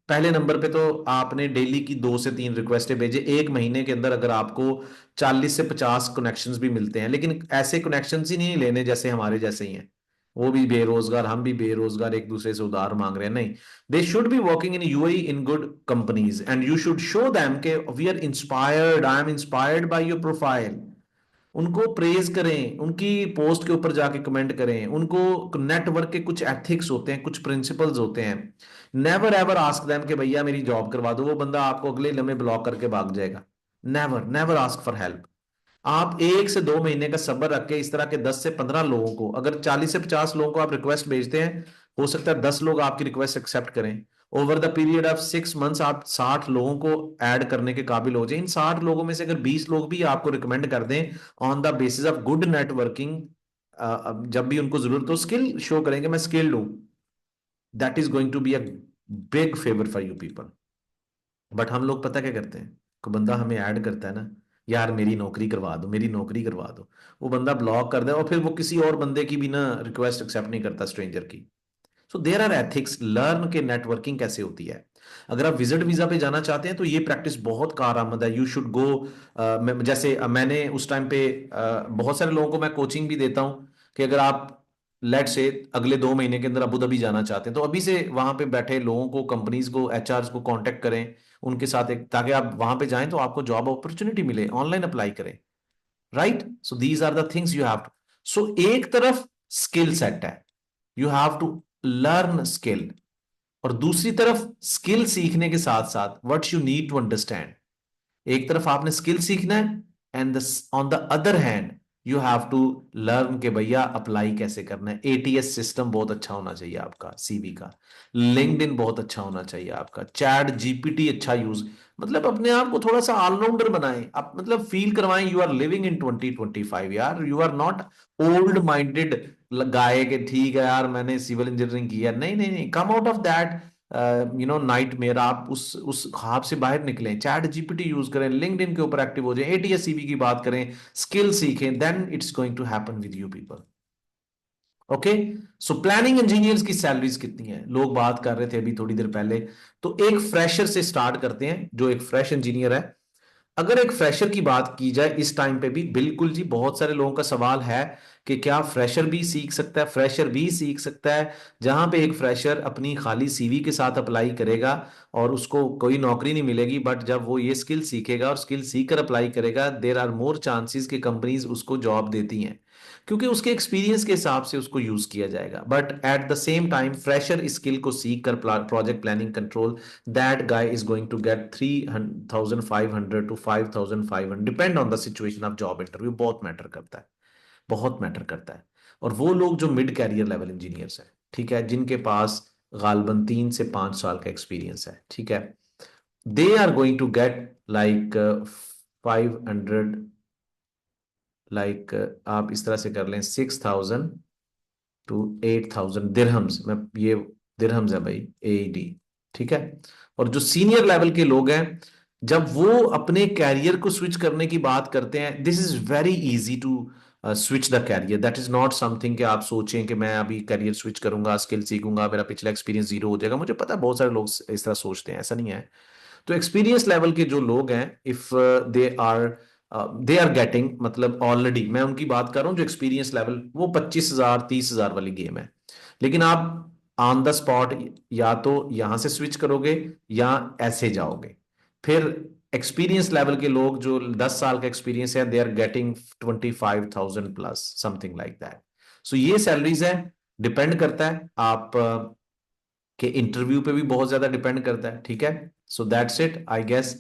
पहले नंबर पे तो आपने डेली की 2 से 3 रिक्वेस्टें भेजे, एक महीने के अंदर अगर आपको 40 से 50 कनेक्शंस भी मिलते हैं, लेकिन ऐसे कनेक्शंस ही नहीं लेने जैसे हमारे जैसे ही हैं। वो भी बेरोजगार, हम भी बेरोजगार, एक दूसरे से उधार मांग रहे हैं, नहीं। They should be working in UAE in good companies and you should show them के we are inspired, I am inspired by your profile. उनको प्रेज करें, उनकी पोस्ट के ऊपर जाके कमेंट करें। उनको नेटवर्क के कुछ एथिक्स होते हैं, कुछ प्रिंसिपल्स होते हैं। नेवर एवर आस्क देम कि भैया मेरी जॉब करवा दो, वो बंदा आपको अगले लम्हे ब्लॉक करके भाग जाएगा। Never never ask for help. आप 1 से 2 महीने का सब्र रख के इस तरह के 10 से 15 लोगों को, अगर 40 से 50 लोगों को आप रिक्वेस्ट भेजते हैं, हो सकता है 10 लोग आपकी रिक्वेस्ट एक्सेप्ट करें। Over the period of 6 months आप 60 लोगों को ऐड करने के काबिल हो जाए। इन 60 लोगों में से अगर 20 लोग भी आपको रिकमेंड कर दें on the basis of good networking, जब भी उनको जरूरत हो स्किल शो करेंगे मैं स्किल्ड हूं, that is going to be a big favour for you people. But हम लोग पता क्या करते हैं, कोई बंदा हमें ऐड करता है ना, यार मेरी नौकरी करवा दो, मेरी नौकरी करवा दो, वो बंदा ब्लॉक कर दे और फिर वो किसी और बंदे की भी ना रिक्वेस्ट एक्सेप्ट नहीं करता, स्ट्रेंजर की। So there are ethics, learn के नेटवर्किंग कैसे होती है। अगर आप विजिट वीजा पे जाना चाहते हैं तो ये प्रैक्टिस बहुत कारआमद है, यू शुड गो। जैसे मैंने उस टाइम पे बहुत सारे लोगों को मैं कोचिंग भी देता हूं कि अगर आप लेट से अगले 2 महीने के अंदर अबू धाबी जाना चाहते हैं तो अभी से वहां पे बैठे लोगों को, कंपनीज को, एचआर को कांटेक्ट करें उनके साथ एक, ताकि आप वहां पे जाएं तो आपको जॉब अपॉर्चुनिटी मिले, ऑनलाइन अप्लाई करें, right. So these are the things you have to. So एक तरफ स्किल सेट है, you have to learn skill, और दूसरी तरफ स्किल सीखने के साथ साथ what you need to understand. एक तरफ आपने स्किल सीखना है and on the other hand you have to learn के भैया अप्लाई कैसे करना है। एटीएस सिस्टम बहुत अच्छा होना चाहिए आपका सीवी का, लिंक्डइन बहुत अच्छा होना चाहिए आपका, चैट जीपीटी अच्छा यूज, मतलब अपने आप को थोड़ा सा ऑलराउंडर बनाएं आप, मतलब फील करवाएं यू आर लिविंग इन 2025 यार, you are not old minded guy के, ठीक है यार मैंने सिविल इंजीनियरिंग किया, नहीं नहीं नहीं, come out of that night mayor. आप उस ख्वाब से बाहर निकलें, चैट जीपीटी यूज करें, लिंक्डइन के ऊपर एक्टिव हो जाएं, एटीएस सीवी की बात करें, स्किल सीखें, then it's going to happen with you people. Okay. So planning engineers की सैलरीज कितनी है, लोग बात कर रहे थे अभी थोड़ी देर पहले। तो एक फ्रेशर से स्टार्ट करते हैं, जो एक फ्रेश इंजीनियर है। अगर एक फ्रेशर की बात की जाए इस टाइम पे भी, बिल्कुल जी, बहुत सारे लोगों का सवाल है कि क्या फ्रेशर भी सीख सकता है, फ्रेशर भी सीख सकता है। जहां पे एक फ्रेशर अपनी खाली सीवी के साथ अप्लाई करेगा और उसको कोई नौकरी नहीं मिलेगी, बट जब वो ये स्किल सीखेगा और स्किल सीख कर अप्लाई करेगा, देर आर मोर चांसेस कि कंपनीज उसको जॉब देती हैं, क्योंकि उसके एक्सपीरियंस के हिसाब से उसको यूज किया जाएगा। But at the same time fresher skill को सीख कर project planning control, that guy is going to get 3,500 to 5,500 depend on the situation of job interview, बहुत मैटर करता है, बहुत मैटर करता है। और वो लोग जो मिड कैरियर लेवल इंजीनियर्स हैं, ठीक है, जिनके पास गालबन 3 से 5 साल का एक्सपीरियंस है, ठीक है, they are going to get like 500, like आप इस तरह से कर लें 6,000 to 8,000 दिरहम्स, मैं ये दिरहम्स है भाई, एईडी, ठीक है। और जो सीनियर लेवल के लोग हैं, जब वो अपने कैरियर को स्विच करने की बात करते हैं, this is very easy to switch the career, that is not something कि आप सोचें कि मैं अभी कैरियर स्विच करूंगा, स्किल सीखूंगा, मेरा पिछला एक्सपीरियंस जीरो हो जाएगा। मुझे पता है बहुत सारे लोग इस तरह सोचते हैं, ऐसा नहीं है। तो एक्सपीरियंस लेवल के जो लोग हैं, if they are they are getting, मतलब ऑलरेडी मैं उनकी बात कर रहा हूँ जो एक्सपीरियंस लेवल, वो 25,000 30,000 वाली गेम है। लेकिन आप ऑन द स्पॉट या तो यहां से स्विच करोगे या ऐसे जाओगे। फिर एक्सपीरियंस लेवल के लोग जो 10 साल का एक्सपीरियंस है, they are getting 25,000 plus, something like that. So ये सैलरीज है। डिपेंड करता है आप के इंटरव्यू पे भी बहुत ज्यादा डिपेंड करता है, ठीक है। So that's it I guess.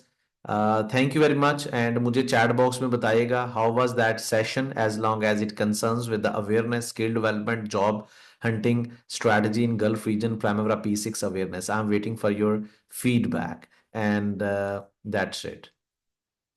Thank you very much, and मुझे चैट बॉक्स में बताइएगा how was that session, as long as it concerns with the awareness, skill development, job hunting strategy in Gulf region, Primavera P6 awareness. I'm waiting for your feedback, and that's it.